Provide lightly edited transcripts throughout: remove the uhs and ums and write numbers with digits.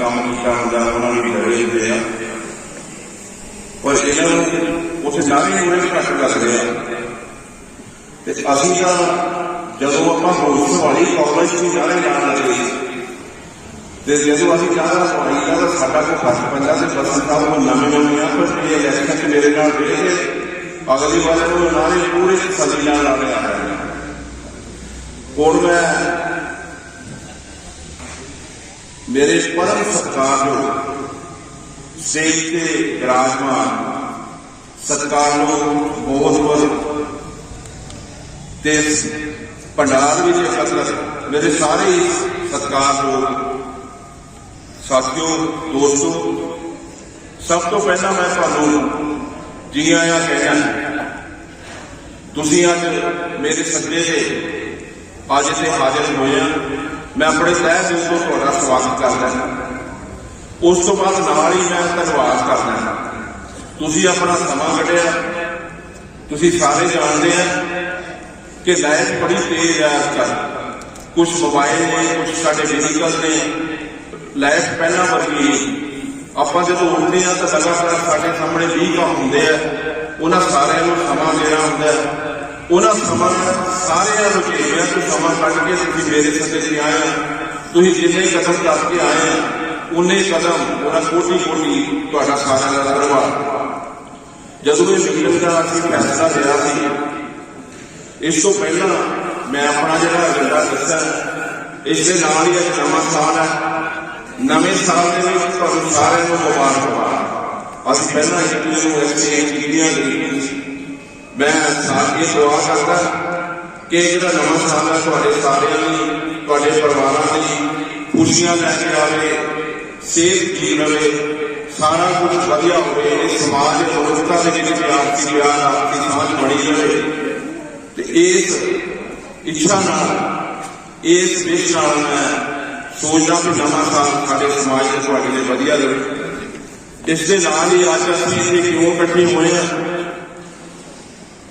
काम किया होंगे उन्होंने भी लड़े होते हैं और इन्होंने उस नारे उन्हें घट लग रहे हैं। अभी तो जो आप भविष्यवाणी कॉलेज की नारे लाने लगे तो जो अभी नारा पढ़ाई का तो साडा को फर्क पैंदा तो बसन साहब को नवे नवे आ पर ये इलेक्शन च मेरे नाल रहे थे अगली बार वो नारे पूरे सदी नाल लाने आ रहे हैं। और मैं मेरे परम सत्कारयोग स्टेज से विराजमान सत्कारयोग बहुत भंडार में एकत्र मेरे सारे सत्कारयोग साथियों दोस्तों, सब तो पहला मैं तुहानू जी आया कहना। तुसीं अज मेरे सदे से अज इत्थे हाजिर होए, मैं अपने तह दिल तो तुहाडा स्वागत करदा। उस तो बाद नाल ही मैं धन्नवाद करदा तुसीं अपना समा कढिआ। तुसीं सारे जानते हैं कि लाइफ बड़ी तेज है अजकल, कुछ मोबाइल ने कुछ साडे व्हीकल ने लाइफ पहला वर्गी ਆਪਾਂ ਜਦੋਂ ਉੱਠਦੇ ਹਾਂ ਤਾਂ ਲਗਾਤਾਰ ਸਾਡੇ ਸਾਹਮਣੇ 20 ਕੰਮ ਹੁੰਦੇ ਆ, ਉਹਨਾਂ ਸਾਰਿਆਂ ਨੂੰ ਸਮਾਂ ਦੇਣਾ ਹੁੰਦਾ। ਉਹਨਾਂ ਸਮਾਂ ਸਾਰਿਆਂ ਨੂੰ ਚਾਹੀਦਾ ਕਿ ਸਮਾਂ ਕੱਢ ਕੇ ਤੁਸੀਂ ਮੇਰੇ ਸੱਦੇ ਤੇ ਆਏ, ਤੁਸੀਂ ਜਿੰਨੇ ਕਦਮ ਚੱਲ ਕੇ ਆਏ ਉਨੇ ਕਦਮ ਉਹਨਾਂ ਕੋਟੀ ਕੋਟੀ ਤੁਹਾਡਾ ਸਾਰਿਆਂ ਦਾ ਧੰਨਵਾਦ। ਜਦੋਂ ਇਹ ਮੀਟਿੰਗ ਦਾ ਅਸੀਂ ਫੈਸਲਾ ਲਿਆ ਸੀ, ਇਸ ਤੋਂ ਪਹਿਲਾਂ ਮੈਂ ਆਪਣਾ ਜਿਹੜਾ ਏਜੰਡਾ ਦੱਸਿਆ, ਇਸ ਦੇ ਨਾਲ ਹੀ ਅੱਜ ਨਵਾਂ ਸਾਲ ਹੈ। नवे साल के सारे मुबारकबाद। अभी पहला एक दूसरे को एक्सचेंज कीतियां गई। मैं ये दुआ करता कि जो नवा साल है तुहाडे सारिआं लई, तुहाडे परिवारां लई खुशियां लैके आवे, सेहत ठीक रहे, सारा कुछ वधिया होवे, समाज मनुष्यता के विच आपसी प्यार आपसी समझ बनी रहे। ते इस इच्छा नाल इस विश नाल मैं सोचदा कि नवा साल साडे समाज के तुहाडे लई वधिया रहे। इस दे नाल ही अज असीं इत्थे क्यों इकट्ठे होए हैं,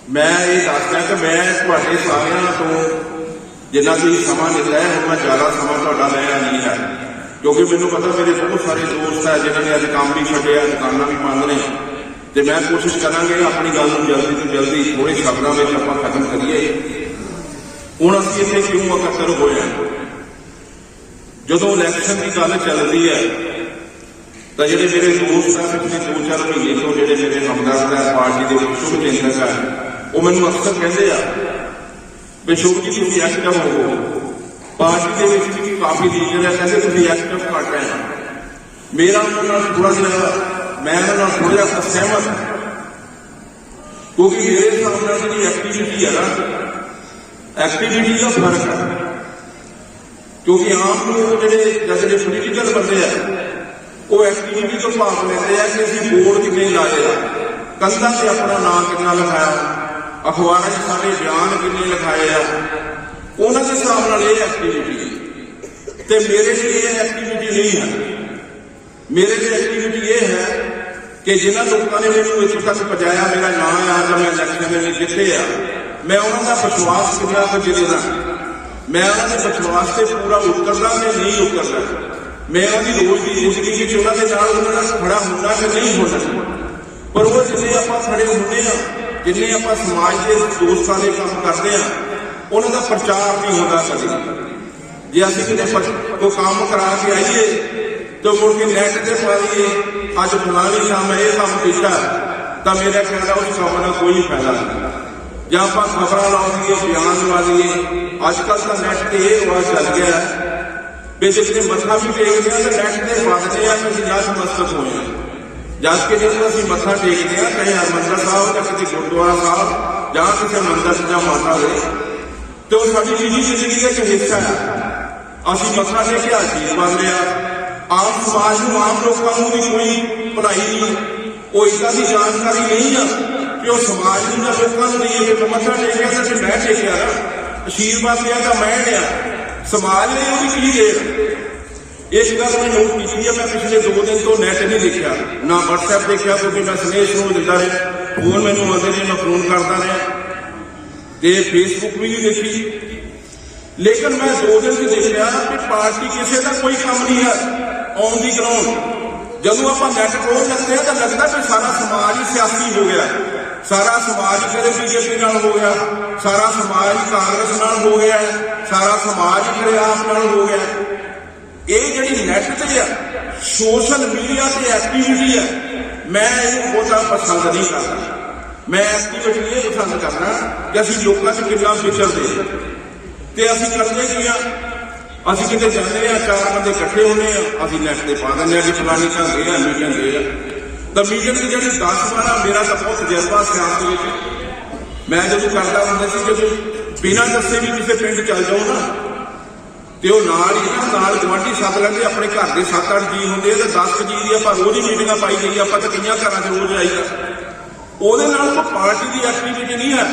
मैं ये दसदा कि मैं तुहाडे सारिआं तो जिन्ना तुसीं समां लिता है, हुण मैं ज़्यादा समां तुहाडा लेना नहीं है, क्योंकि मैनूं पता मेरे बहुत सारे दोस्त है जिन्होंने अज काम भी छड्डिआ, दुकानां भी बंद ने। तो मैं कोशिश करांगे अपनी गल नूं जल्दी तो जल्दी थोड़े शब्दां विच आपां खत्म करिए। हुण असीं इत्थे क्यों इकट्ठे होए हैं, जो इलैक्शन की गल चल रही है तो जो मेरे दोस्त है पिछले 2-4 महीने तो जो मेरे हमदर्द है पार्टी के शुभ चिंतक है, वो मैनू अक्सर कहते हैं भी शुभ जी तुम एक्टिव हो, पार्टी के काफी लीडर है कहते तुम एक्टिव घट रहे हैं। मेरा उन्होंने थोड़ा जहा मैं थोड़ा जहा सहमत है, क्योंकि मेरे हिसाब से जी एक्टिविटी है ना, एक्टिविटी का फर्क है। क्योंकि आम लोग जो पोलीटिकल बंदे है वो एक्टिविटी तो भाग लेते हैं कि असं बोर्ड कितने लाए, कंधा से अपना नाम कितना लिखाया, अखबारों में सारे बयान कितने लिखाए हैं, उन्होंने हिसाब से ये एक्टिविटी है। तो मेरे लिए ये एक्टिविटी नहीं है। मेरे लिए एक्टिविटी ये है कि जिन्होंने लोगों ने मैंने इतों तक पहुंचाया, मेरा नाम है आज मैं इलेक्शन में जिते आ, मैं उन्होंने विश्वास कितना कुछ जितना, मैं उन्होंने विश्वास से पूरा उतरना कि नहीं उतरना, मैं उन्होंने रोज की जिंदगी उन्होंने खड़ा होना कि नहीं होना। पर वो जिन्हें आप खड़े होंगे हैं, जिन्हें आप समाज के दोस्तों के काम करते हैं, उन्होंने प्रचार नहीं होता कभी। जे असं कि कोई काम करा के आइए तो मुड़ के नैट से पा लीए अज फलानी शाम मैं ये काम किया, तो मेरा कहना उस काम का कोई फायदा नहीं। ਜਾਂ ਆਪਾਂ ਖਬਰਾਂ ਲਾ ਦਈਏ, ਬਿਆਨ ਲਾ ਦਈਏ। ਅੱਜ ਕੱਲ੍ਹ ਤਾਂ ਨੈਟ ਤੇ ਇਹ ਵਾਰ ਚੱਲ ਗਿਆ ਵੀ ਜਿੱਥੇ ਮੱਥਾ ਵੀ ਟੇਕਦੇ ਹਾਂ ਤਾਂ ਨੈਟ ਤੇ ਵਗਦੇ ਆ ਕਿ ਅਸੀਂ ਨਤਮਸਤਕ ਹੋਏ ਹਾਂ। ਜਦ ਕਿ ਜਦੋਂ ਅਸੀਂ ਮੱਥਾ ਟੇਕਦੇ ਹਾਂ ਚਾਹੇ ਹਰਿਮੰਦਰ ਸਾਹਿਬ ਜਾਂ ਕਿਸੇ ਗੁਰਦੁਆਰਾ ਸਾਹਿਬ ਜਾਂ ਕਿਸੇ ਮੰਦਰ ਜਾਂ ਮਾਤਾ ਦੇ, ਤੇ ਉਹ ਸਾਡੀ ਨਿੱਜੀ ਜ਼ਿੰਦਗੀ ਦਾ ਇੱਕ ਹਿੱਸਾ ਹੈ। ਅਸੀਂ ਮੱਥਾ ਟੇਕਿਆ ਚੀਜ਼ ਬਣ ਰਿਹਾ। ਆਮ ਸਮਾਜ ਨੂੰ ਆਮ ਲੋਕਾਂ ਨੂੰ ਵੀ ਕੋਈ ਪੜ੍ਹਾਈ ਨਹੀਂ, ਉਹ ਇੱਦਾਂ ਦੀ ਜਾਣਕਾਰੀ ਨਹੀਂ ਆ कि वह समाज में लोगों ने नहीं है। मत्था टेकिया तो मैं टेकिया ना, आशीर्वाद लिया तो मैं लिया, समाज ने वो भी की दे। इस गल मैं नोट की है, मैं पिछले 2 दिन तो नैट नहीं देखा, ना व्हाट्सएप देखा, क्योंकि मैं स्नेह स्नूह दिता रहा, फोन मैनू आते रहे, मैं फोन करता रहा, तो फेसबुक भी नहीं देखी। लेकिन मैं 2 दिन से देखा कि पार्टी किसी का कोई काम नहीं है ऑन दी ग्राउंड ਜਦੋਂ ਆਪਾਂ ਨੈਟ ਖੋਲ ਲੈਂਦੇ ਆ ਤਾਂ ਲੱਗਦਾ ਵੀ ਸਾਰਾ ਸਮਾਜ ਹੀ ਸਿਆਸੀ ਹੋ ਗਿਆ, ਸਾਰਾ ਸਮਾਜ ਕਦੇ ਬੀਜੇਪੀ ਨਾਲ ਹੋ ਗਿਆ, ਸਾਰਾ ਸਮਾਜ ਕਾਂਗਰਸ ਨਾਲ ਹੋ ਗਿਆ, ਸਾਰਾ ਸਮਾਜ ਕਦੇ ਆਪ ਨਾਲ ਹੋ ਗਿਆ। ਇਹ ਜਿਹੜੀ ਨੈਟ ਤੇ ਆ ਸੋਸ਼ਲ ਮੀਡੀਆ ਤੇ ਐਕਟੀਵਿਟੀ ਹੈ, ਮੈਂ ਇਹਨੂੰ ਬਹੁਤਾ ਪਸੰਦ ਨਹੀਂ ਕਰਦਾ। ਮੈਂ ਐਕਟੀਵਿਟੀ ਇਹ ਪਸੰਦ ਕਰਨਾ ਕਿ ਅਸੀਂ ਲੋਕਾਂ 'ਚ ਕਿੰਨਾ ਵਿਚਰਦੇ ਤੇ ਅਸੀਂ ਕਰਦੇ ਕੀ ਆ। ਅਸੀਂ ਕਿਤੇ ਜਾਂਦੇ ਆ, ਚਾਰ ਬੰਦੇ ਇਕੱਠੇ ਹੋਣੇ ਆ, ਅਸੀਂ ਨੈਟ ਤੇ ਪਾ ਦਿੰਦੇ ਆ ਕਿ ਫਲਾਨੀ ਢੰਗੇ ਆ ਮੀਟਿੰਗ ਦੇ ਆ। ਤਾਂ ਮੀਟਿੰਗ ਦੀ ਜਿਹੜੀ 10-12 ਮੇਰਾ ਤਾਂ ਬਹੁਤ ਤਜਰਬਾ ਸਿਆਸਤ ਵਿੱਚ। ਮੈਂ ਜਦੋਂ ਕਰਦਾ ਹੁੰਦਾ ਸੀ, ਜਦੋਂ ਬਿਨਾਂ ਦੱਸੇ ਵੀ ਕਿਸੇ ਪਿੰਡ ਚੱਲ ਜਾਓ ਨਾ ਤੇ ਉਹ ਨਾਲ ਹੀ ਨਾਲ ਗੁਆਂਢੀ ਸੱਦ ਲੈਂਦੇ, ਆਪਣੇ ਘਰ ਦੇ 7-8 ਜੀ ਹੁੰਦੇ ਆ ਤੇ 10 ਜੀ ਦੀ ਆਪਾਂ ਰੋਜ਼ ਹੀ ਮੀਟਿੰਗਾਂ ਪਾਈ ਜਾਈਏ। ਆਪਾਂ ਤਾਂ ਕਈਆਂ ਘਰਾਂ 'ਚ ਰੋਜ਼ ਆਈਦਾ। ਉਹਦੇ ਨਾਲ ਕੋਈ ਪਾਰਟੀ ਦੀ ਐਕਟੀਵਿਟੀ ਨਹੀਂ ਹੈ,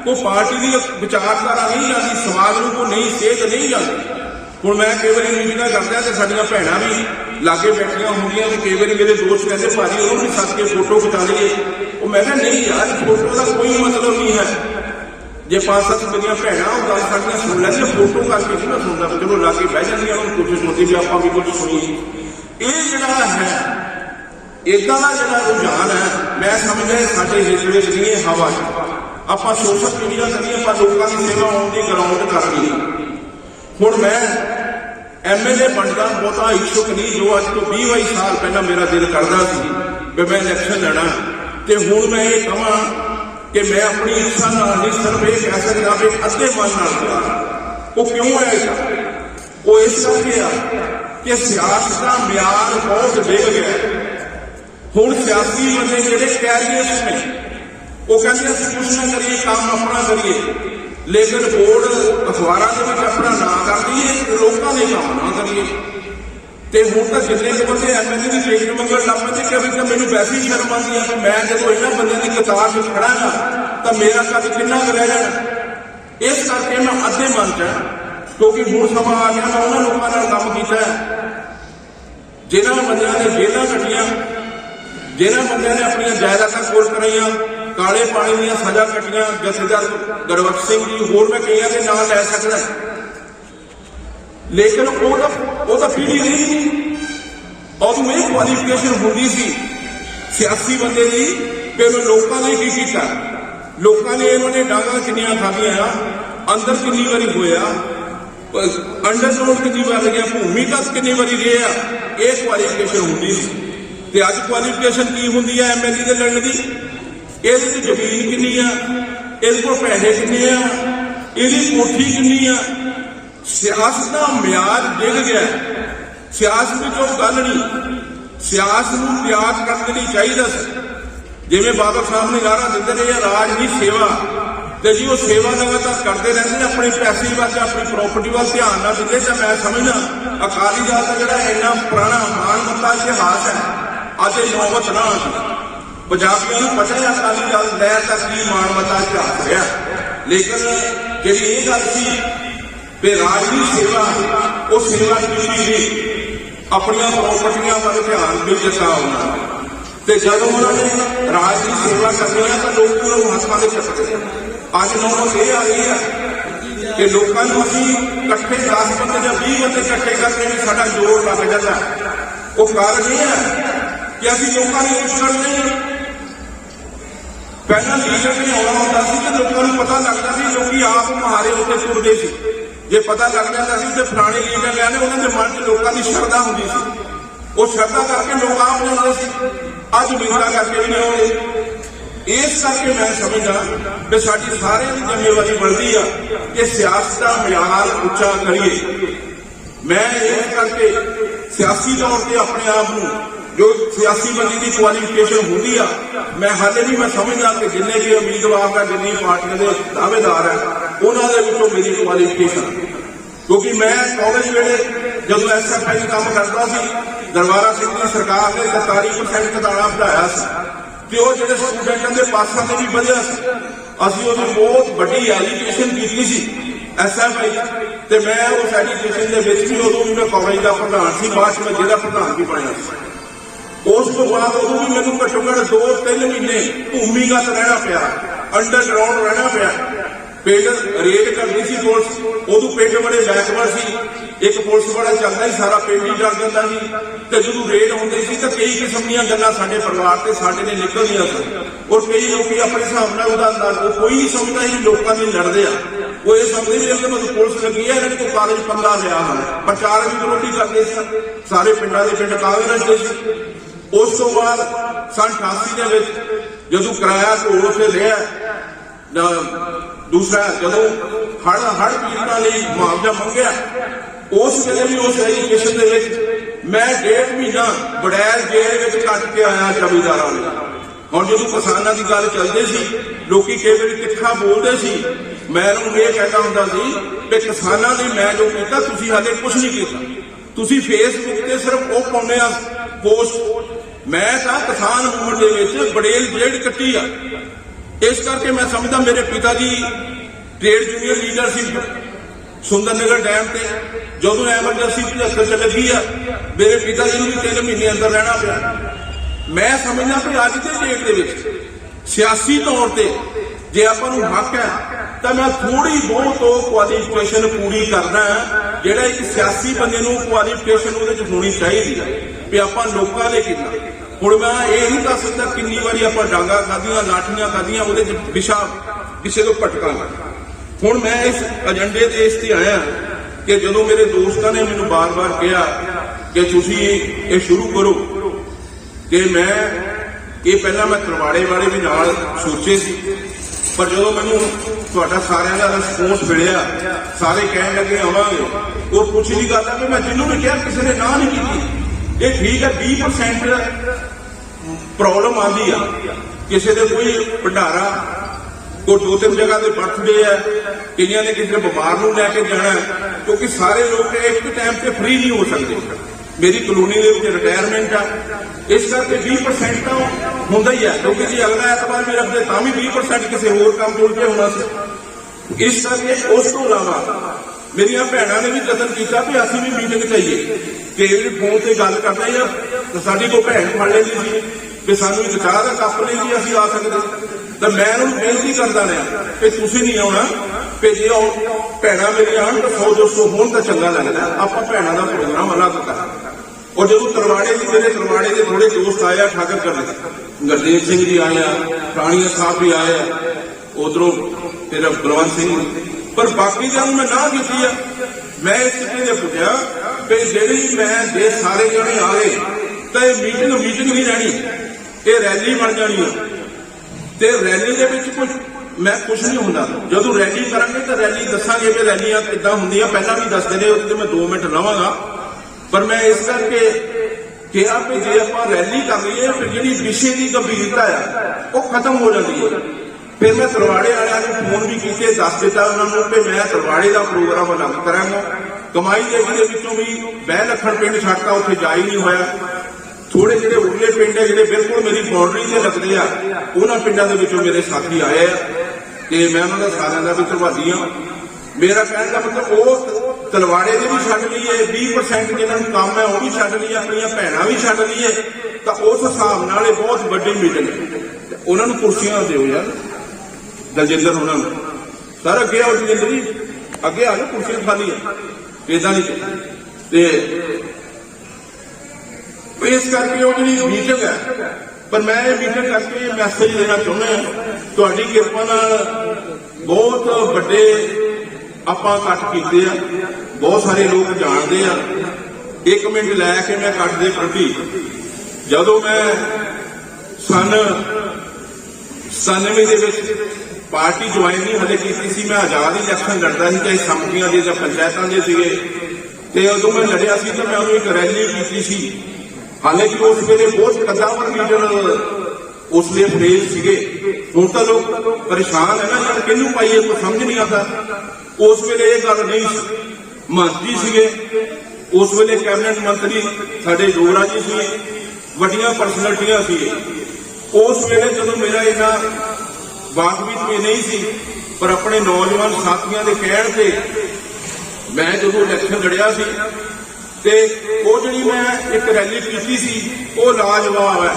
ਕੋਈ ਪਾਰਟੀ ਦੀ ਵਿਚਾਰਧਾਰਾ ਨਹੀਂ ਜਾਂਦੀ, ਸਮਾਜ ਨੂੰ ਕੋਈ ਨਹੀਂ ਸੇਧ ਨਹੀਂ ਜਾਂਦੀ। ਹੁਣ ਮੈਂ ਕਈ ਵਾਰੀ ਮੀਟਿੰਗਾਂ ਕਰਦਾ ਤੇ ਸਾਡੀਆਂ ਭੈਣਾਂ ਵੀ ਲਾਗੇ ਬੈਠੀਆਂ ਹੁੰਦੀਆਂ ਤੇ ਕਈ ਵਾਰੀ ਮੇਰੇ ਦੋਸਤ ਕਹਿੰਦੇ ਭਾਜੀ ਉਹਨੂੰ ਵੀ ਸੱਦ ਕੇ ਫੋਟੋ ਖਿਚਾ ਲਈਏ। ਉਹ ਮੈਂ ਕਿਹਾ ਨਹੀਂ ਯਾਰ, ਫੋਟੋ ਦਾ ਕੋਈ ਮਤਲਬ ਨਹੀਂ ਹੈ। ਜੇ 5-7 ਮੇਰੀਆਂ ਭੈਣਾਂ ਉਹ ਗੱਲ ਸਾਡੀਆਂ ਸੁਣ ਲੈਂਦੀਆਂ, ਫੋਟੋ ਕਰਕੇ ਨਹੀਂ ਮੈਂ ਸੁਣਦਾ, ਚਲੋ ਲਾਗੇ ਬਹਿ ਜਾਂਦੀਆਂ, ਉਹਨੂੰ ਕੋਸ਼ਿਸ਼ ਹੁੰਦੀ ਵੀ ਆਪਾਂ ਵੀ ਕੁਝ ਸੁਣੀਏ। ਇਹ ਜਿਹੜਾ ਹੈ ਇੱਦਾਂ ਦਾ ਜਿਹੜਾ ਰੁਝਾਨ ਹੈ, ਮੈਂ ਸਮਝਦਾ ਸਾਡੇ ਹਿੱਤ ਵਿੱਚ ਨਹੀਂ, ਇਹ ਹਵਾ 'ਚ। ਆਪਾਂ ਸੋਸ਼ਲ ਮੀਡੀਆ ਕਰੀਏ, ਆਪਾਂ ਲੋਕਾਂ ਦੀ ਸੇਵਾ ਆਉਣ ਦੀ ਗਰਾਊਂਡ ਕਰਨੀ। ਹੁਣ ਮੈਂ MLA ਬਣਦਾ ਬਹੁਤਾ ਇੱਛੁਕ ਨਹੀਂ, ਜੋ ਅੱਜ ਤੋਂ 20-22 ਸਾਲ ਪਹਿਲਾਂ ਮੇਰਾ ਦਿਲ ਕਰਦਾ ਸੀ ਵੀ ਮੈਂ ਇਲੈਕਸ਼ਨ ਲੜਾਂ। ਤੇ ਹੁਣ ਮੈਂ ਇਹ ਕਹਾਂ ਕਿ ਮੈਂ ਆਪਣੀ ਇੱਛਾ ਨਾਲ ਨਹੀਂ, ਸਿਰਫ ਇਹ ਕਹਿ ਸਕਦਾ ਵੀ ਅੱਧੇ ਮਨ ਨਾਲ ਕਰਾਂ। ਉਹ ਕਿਉਂ ਹੈ? ਉਹ ਇਸ ਕਰਕੇ ਆ ਕਿ ਸਿਆਸਤ ਦਾ ਮਿਆਰ ਬਹੁਤ ਡਿੱਗ ਗਿਆ। ਹੁਣ ਸਿਆਸੀ ਬੰਦੇ ਜਿਹੜੇ ਕੈਰੀਅਰਸ ਨੇ, ਉਹ ਕਹਿੰਦੇ ਅਸੀਂ ਕੁਛ ਨਾ ਕਰੀਏ, ਕੰਮ ਆਪਣਾ ਕਰੀਏ, ਲੇਕਿਨ ਬੋਰਡ ਅਖਬਾਰਾਂ ਦੇ ਵਿੱਚ ਆਪਣਾ ਨਾਂ ਕਰ ਦਈਏ, ਲੋਕਾਂ ਦੇ ਕੰਮ ਨਾ ਕਰੀਏ। ਤੇ ਹੁਣ ਤਾਂ ਜਿੰਨੇ ਕੁ ਬੰਦੇ MLA ਦੀ ਟਿਕਟ ਮੰਗਣ ਲੱਗ ਪੈਂਦੇ ਕਿ ਵੀ ਤਾਂ ਮੈਨੂੰ ਵੈਸੇ ਹੀ ਸ਼ਰਮ ਆਉਂਦੀ ਆ ਕਿ ਮੈਂ ਜਦੋਂ ਇਹਨਾਂ ਬੰਦਿਆਂ ਦੀ ਕਤਾਰ ਵਿੱਚ ਖੜਾਂਗਾ ਤਾਂ ਮੇਰਾ ਕੱਦ ਕਿੰਨਾ ਕੁ ਰਹਿ ਜਾਣਾ। ਇਸ ਕਰਕੇ ਮੈਂ ਅੱਧੇ ਮਨ 'ਚ, ਕਿਉਂਕਿ ਹੁਣ ਸਮਾਂ ਆ ਗਿਆ, ਮੈਂ ਉਹਨਾਂ ਲੋਕਾਂ ਨਾਲ ਕੰਮ ਕੀਤਾ ਜਿਨ੍ਹਾਂ ਬੰਦਿਆਂ ਨੇ ਜੇਲ੍ਹਾਂ ਕੱਟੀਆਂ, ਜਿਨ੍ਹਾਂ ਬੰਦਿਆਂ ਨੇ ਆਪਣੀਆਂ ਜਾਇਦਾਦਾਂ ਕੋਲ ਕਰਾਈਆਂ, ਕਾਲੇ ਪਾਣੀ ਦੀਆਂ ਸਜ਼ਾ ਕੱਟੀਆਂ। ਜਥੇਦਾਰ ਗੁਰਬਖਸ਼ ਸਿੰਘ ਜੀ, ਹੋਰ ਮੈਂ ਕਈਆਂ ਦੇ ਨਾਂ ਲੈ ਸਕਦਾ, ਲੇਕਿਨ ਉਹ ਤਾਂ ਪੀੜੀ ਨਹੀਂ। ਉਦੋਂ ਇਹ ਕੁਆਲੀਫਿਕੇਸ਼ਨ ਹੁੰਦੀ ਸੀ ਸਿਆਸੀ ਬੰਦੇ ਦੀ ਕਿ ਉਹਨੇ ਲੋਕਾਂ ਲਈ ਕੀ ਕੀਤਾ, ਲੋਕਾਂ ਨੇ ਇਹਨਾਂ ਨੇ ਡਾਂਗਾਂ ਕਿੰਨੀਆਂ ਖਾਧੀਆਂ ਆ, ਅੰਦਰ ਕਿੰਨੀ ਵਾਰੀ ਹੋਇਆ, ਅੰਡਰਗਰਾਊਂਡ ਕਿੰਨੀ ਵਾਰ ਗਿਆ, ਭੂਮੀਗਤ ਕਿੰਨੀ ਵਾਰੀ ਰਿਹਾ, ਇਹ ਕੁਆਲੀਫਿਕੇਸ਼ਨ ਹੁੰਦੀ ਸੀ। ਤੇ ਅੱਜ ਕੁਆਲੀਫਿਕੇਸ਼ਨ ਕੀ ਹੁੰਦੀ ਹੈ MLA ਦੇ ਲੜਨ ਦੀ? ਇਹਦੇ ਤੇ ਜ਼ਮੀਨ ਕਿੰਨੀ ਆ, ਇਹਦੇ ਕੋਲ ਪੈਸੇ ਕਿੰਨੇ ਆ, ਇਹਦੀ ਕੋਠੀ ਕਿੰਨੀ ਆ। ਸਿਆਸਤ ਦਾ ਮਿਆਰ ਡਿੱਗ ਗਿਆ। ਸਿਆਸਤ ਵਿੱਚ ਉਹ ਗੱਲ ਨਹੀਂ, ਸਿਆਸਤ ਨੂੰ ਤਿਆਗ ਕਰਨ ਲਈ ਚਾਹੀਦਾ ਸੀ। ਜਿਵੇਂ ਬਾਬਾ ਸਾਹਿਬ ਨੇ ਨਾਅਰਾ ਦਿੰਦੇ ਨੇ, ਰਾਜ ਦੀ ਸੇਵਾ, ਤੇ ਜੀ ਉਹ ਸੇਵਾ ਲਗਾਤਾਰ ਕਰਦੇ ਰਹਿੰਦੇ, ਆਪਣੇ ਪੈਸੇ ਵੱਲ, ਆਪਣੀ ਪ੍ਰਾਪਰਟੀ ਵੱਲ ਧਿਆਨ ਨਾ ਦਿੰਦੇ। ਤਾਂ ਮੈਂ ਸਮਝਦਾ ਅਕਾਲੀ ਦਲ ਦਾ ਜਿਹੜਾ ਇੰਨਾ ਪੁਰਾਣਾ ਮਾਨਮੱਤਾ ਇਤਿਹਾਸ ਹੈ, ਅੱਜ ਇਹ ਨੌਬਤ ਨਾ ਆਉਂਦੀ। ਪੰਜਾਬੀਆਂ ਨੂੰ ਪਤਾ ਹੈ ਅਕਾਲੀ ਦਲ ਲਹਿਰ ਦਾ ਕੀ ਮਾਨਮੱਤਾ ਇਤਿਹਾਸ ਰਿਹਾ, ਲੇਕਿਨ ਜਿਹੜੀ ਇਹ ਗੱਲ ਸੀ ਵੀ ਰਾਜ ਦੀ ਸੇਵਾ, ਉਹ ਸੇਵਾ ਕੀਤੀ ਨਹੀਂ, ਆਪਣੀਆਂ ਪ੍ਰਾਪਰਟੀਆਂ ਵੱਲ ਧਿਆਨ ਨਹੀਂ ਦਿੱਤਾ ਉਹਨਾਂ ਨੇ। ਤੇ ਜਦੋਂ ਉਹਨਾਂ ਨੇ ਰਾਜ ਦੀ ਸੇਵਾ ਕਰਨੀ ਹੈ ਤਾਂ ਲੋਕ ਉਹਨਾਂ ਨੂੰ ਹੱਥਾਂ ਦੇ ਚੱਕਦੇ। ਅੱਜ ਨੌਬਤ ਇਹ ਆ ਗਈ ਹੈ ਕਿ ਲੋਕਾਂ ਨੂੰ ਅਸੀਂ ਇਕੱਠੇ 10 ਬੰਦੇ ਜਾਂ 20 ਬੰਦੇ ਇਕੱਠੇ ਕਰਕੇ ਵੀ ਸਾਡਾ ਜੋਰ ਲੱਗ ਜਾਂਦਾ। ਉਹ ਕਾਰਨ ਇਹ ਹੈ ਕਿ ਅਸੀਂ ਲੋਕਾਂ ਦੀ ਕੁਛ ਕਰਦੇ। ਪਹਿਲਾਂ ਲੀਡਰ ਨੇ ਆਉਣਾ ਹੁੰਦਾ ਸੀ ਤੇ ਲੋਕਾਂ ਨੂੰ ਪਤਾ ਲੱਗਦਾ ਸੀ, ਲੋਕੀ ਆਪ ਮੁਹਾਰੇ ਉੱਤੇ ਤੁਰਦੇ ਸੀ। ਜੇ ਪਤਾ ਲੱਗ ਜਾਂਦਾ ਸੀ ਤੇ ਪੁਰਾਣੇ ਲੀਡਰ ਲਿਆਣੇ, ਉਹਨਾਂ ਦੇ ਮਨ 'ਚ ਲੋਕਾਂ ਦੀ ਸ਼ਰਧਾ ਹੁੰਦੀ ਸੀ, ਉਹ ਸ਼ਰਧਾ ਕਰਕੇ ਲੋਕ ਆਪ ਜਾਂਦੇ ਸੀ। ਅੱਜ ਮਿੰਨਤਾਂ ਕਰਕੇ ਵੀ ਨਹੀਂ ਆਉਂਦੇ। ਇਸ ਕਰਕੇ ਮੈਂ ਸਮਝਦਾ ਕਿ ਸਾਡੀ ਸਾਰਿਆਂ ਦੀ ਜ਼ਿੰਮੇਵਾਰੀ ਬਣਦੀ ਆ ਕਿ ਸਿਆਸਤ ਦਾ ਮਿਆਰ ਉੱਚਾ ਕਰੀਏ। ਮੈਂ ਇਸ ਕਰਕੇ ਸਿਆਸੀ ਤੌਰ ਤੇ ਆਪਣੇ ਆਪ ਨੂੰ, ਜੋ ਸਿਆਸੀ ਬੰਦੇ ਦੀ ਕੁਆਲੀਫਿਕੇਸ਼ਨ ਹੁੰਦੀ ਆ, ਮੈਂ ਹਾਲੇ ਵੀ ਮੈਂ ਸਮਝਦਾ ਕਿ ਜਿੰਨੇ ਵੀ ਉਮੀਦਵਾਰ ਦਾ, ਜਿੰਨੀ ਪਾਰਟੀਆਂ ਦੇ ਦਾਅਵੇਦਾਰ ਹੈ, ਉਹਨਾਂ ਦੇ ਵਿੱਚੋਂ ਮੇਰੀ ਕੁਆਲੀਫਿਕੇਸ਼ਨ, ਕਿਉਂਕਿ ਮੈਂ ਕਾਲਜ ਵੇਲੇ ਜਦੋਂ SFI ਕੰਮ ਕਰਦਾ ਸੀ, ਦਰਬਾਰਾ ਸਿੰਘ ਦੀ ਸਰਕਾਰ ਨੇ 43% ਘਟਾਣਾ ਵਧਾਇਆ ਸੀ ਤੇ ਉਹ ਜਿਹੜੇ ਸਟੂਡੈਂਟਾਂ ਦੇ ਪਾਸਾਂ ਤੇ ਵੀ ਵਧਿਆ ਸੀ। ਅਸੀਂ ਉਹਦੀ ਬਹੁਤ ਵੱਡੀ ਐਜੂਕੇਸ਼ਨ ਕੀਤੀ ਸੀ SFI, ਤੇ ਮੈਂ ਉਸ ਐਜੂਕੇਸ਼ਨ ਦੇ ਵਿੱਚ ਵੀ, ਉਦੋਂ ਵੀ ਮੈਂ ਕਾਲਜ ਦਾ ਪ੍ਰਧਾਨ ਸੀ, ਬਾਅਦ 'ਚ ਮੈਂ ਜ਼ਿਲ੍ਹਾ ਪ੍ਰਧਾਨ ਵੀ ਬਣਿਆ ਸੀ। ਉਸ ਤੋਂ ਬਾਅਦ ਉਦੋਂ ਵੀ ਮੈਨੂੰ ਘੱਟੋ ਘੱਟ 2-3 ਮਹੀਨੇ ਭੂਮੀਗਤ ਰਹਿਣਾ ਪਿਆ, ਅੰਡਰਗਰਾਊਂਡ ਰਹਿਣਾ ਪਿਆ। पिंड रेड करती सी पुलिस, उदू पिंड बड़े बैकवर्ड सी, एक पुलिस बड़ा चलता ही सारा पिंड ही डर जाता सी। तो जो रेड होंदी सी तो कई किस्म दी गल्लां साडे परिवार ते साडे ने निकलदियां सन, और कई लोग अपने हिसाब नाल उहदा अंदाज़ा कोई नहीं समझदा सी लोकां दे लड़दे आ, वो ये समझते भी कि मतलब पुलिस लगी है, इन्होंने कोई कागज पंगा लिया है। प्रचार भी विरोधी करते थे, सारे पिंडा के पिंड कागज थे। उस तो बाद सन 88 जो किराया घोल से लिया, दूसरा जो हड़ पीड़ितों लिए मुआवजा मंगया, उस वेले भी उस एजुकेशन मैं 1.5 महीना बड़ैल जेल में कट के आया जमींदारों ने। हम जो किसानों की गल चलती सी, लोग कई बार तिखा बोलते सी, मैं उन्होंने ये कहता होंदा सी कि किसानों ने मैं जो किया तुसीं हाले कुछ नहीं किया, तुसीं फेसबुक ते सिर्फ वो पाउने आ पोस्ट। मैं तो किसान मूवमेंट के बड़ेल जेल कट्टी आ, इस करके मैं समझदा मेरे पिता जी trade union leader C Sundernagar dam से, जो एमरजेंसी 75 च लगी आ, मेरे पिता जी भी 3 महीने अंदर रहना पिया। मैं समझना भी अज के डेट के सियासी तौर पर जे आपां नूं हक है तो मैं थोड़ी बहुत क्वालिफिकेशन पूरी करना है, जिहड़ा एक सियासी बंदे नूं क्वालिफिकेशन उहदे च होनी चाहिए भी आपां लोकां लई कितना। हुण मैं ये नहीं दस सकता कितनी बारी आपां डांगा खादियां, लाठियां खादियां, उहदे च दिशा किसी को भटका। हुण मैं इस एजेंडे ते इस ते आया कि जदों मेरे दोस्तां ने मैनूं बार बार कहा कि तुसीं ये शुरू करो, कि मैं ये पहला मैं तलवाड़े वाले भी नाल सोचे सी, पर जो मैनू तुहाडा सारिਆਂ ਦਾ रिस्पोंस मिलिया, सारे कहण लगे आवांगे, वो कुछ नहीं करता कि मैं जिन्होंने कहा किसी ने ना नहीं की। ये ठीक है 20% प्रॉब्लम आती है, किसी ने कोई भंडारा, कोई 2-3 जगह के बर्थडे है, कई ने किसी बीमार नूं लैके जाना है, क्योंकि सारे लोग एक टाइम से फ्री नहीं हो सकते। मेरी कलोनी के रिटायरमेंट आ, इस करके 20% तो होंदा ही है, क्योंकि जी अगला एतवार भी रखते तो भी 20% किसी होर काम टुल के होना से। इस करके उस तो इलावा मेरिया भैनों ने भी कदम किया भी असीं भी मीटिंग चाहिए, कि फोन से गल करना ही तो साड़ी कोई भैन फड़ लेंदी सी कि सानू एक चाह का कप नहीं जी असीं आ सकते, तो मैं उन्होंने बेनती करता रहा कि तुसीं नहीं आउणा, कि जे भैनों मेरी आन तो 100-200 होण तो चंगा लगता, आपां भैनों का प्रोग्राम अलग कर। और जो तलवाड़े की मेरे तलवाड़े के थोड़े दोस्त आया, ठाकर कर गुरदेव सिंह जी आया, राणिया साहब भी आया, उधरों फिर बलवंत सिंह, पर बाकी जन मैं ना की है। मैं इस चीज पूछा कि जी मैं जे सारे जने आ गए तो मीटिंग नहीं रहनी, ये रैली बन जानी है, तो रैली के कुछ मैं कुछ नहीं होंदा। जो रैली करांगे तो रैली दसांगे भी रैलियां किद्दां हुंदियां, पहला भी दसदे ने, उसते मैं 2 मिनट लवांगा। पर मैं इस करके कहा कि जे आप रैली कर लीए फिर जी विषय की गंभीरता है वो खत्म हो जाती है। फिर मैं तलवाड़े वालों को फोन भी किए, दस दिता उन्होंने कि मैं तलवाड़े का प्रोग्राम अलग करांगा। कमाई देवी के भी बह लखन पिंड छड्डता उत्थे जा ही नहीं होया। थोड़े जिहड़े उरले पिंड है जिहड़े बिल्कुल मेरी बाउंड्री से लगते हैं, उन्होंने पिंडों के विचों मेरे साथी आए कि मैं उन्होंने सारिਆਂ का भी धन्नवादी हाँ। मेरा कहने का मतलब वो तलवाड़े ने भी छड्ड लीए, 20% जिन्होंने काम है वह भी छड्ड लीए, अपनी भैनां भी छड्ड लीए, तो उस हिसाब नाल बहुत वड्डी मीटिंग है। उन्होंने कुर्सियां दिओ यार, दलजिंदर उन्होंने सर अगे आओ, दलजिंदर जी अगे आ जाओ, कुर्सियां खाली है, इदा नहीं। इस करके वो जी मीटिंग है, पर मैं ये मीटिंग करके मैसेज देना चाहुंदा, तुहाडी किरपा नाल बहुत वड्डे आपां कट कीते आ, बहुत सारे लोग जानते हैं। 1 मिनट लैके मैं कट के प्रति जदों मैं सन 97 पार्टी ज्वाइन नहीं हले की सी, मैं आजाद इलैक्शन लड़ता, चाहे संमतियां के पंचायतों के सीगे, उदों मैं लड़िया सी तो मैं उन्होंने एक रैली की सी। हालांकि उस वेले बहुत कद्दावर लीडर उसलिए फरेज सीगे, हुण तो लोग परेशान है ना यार, किनू पाइए कोई समझ नहीं आता। उस वेले ये गल नहीं सी। मंत्री सीगे उस वेले, कैबिनेट मंत्री साडे डोगरा जी सी, वड्डियां परसनैलिटियां सी। उस वेले जदों मेरा इन्ना बातचीत में नहीं सी, पर अपने नौजवान साथियों के कहण ते मैं जदों इलैक्शन लड़िया सी ते वो जिहड़ी मैं एक रैली की सी वो लाजवाब है।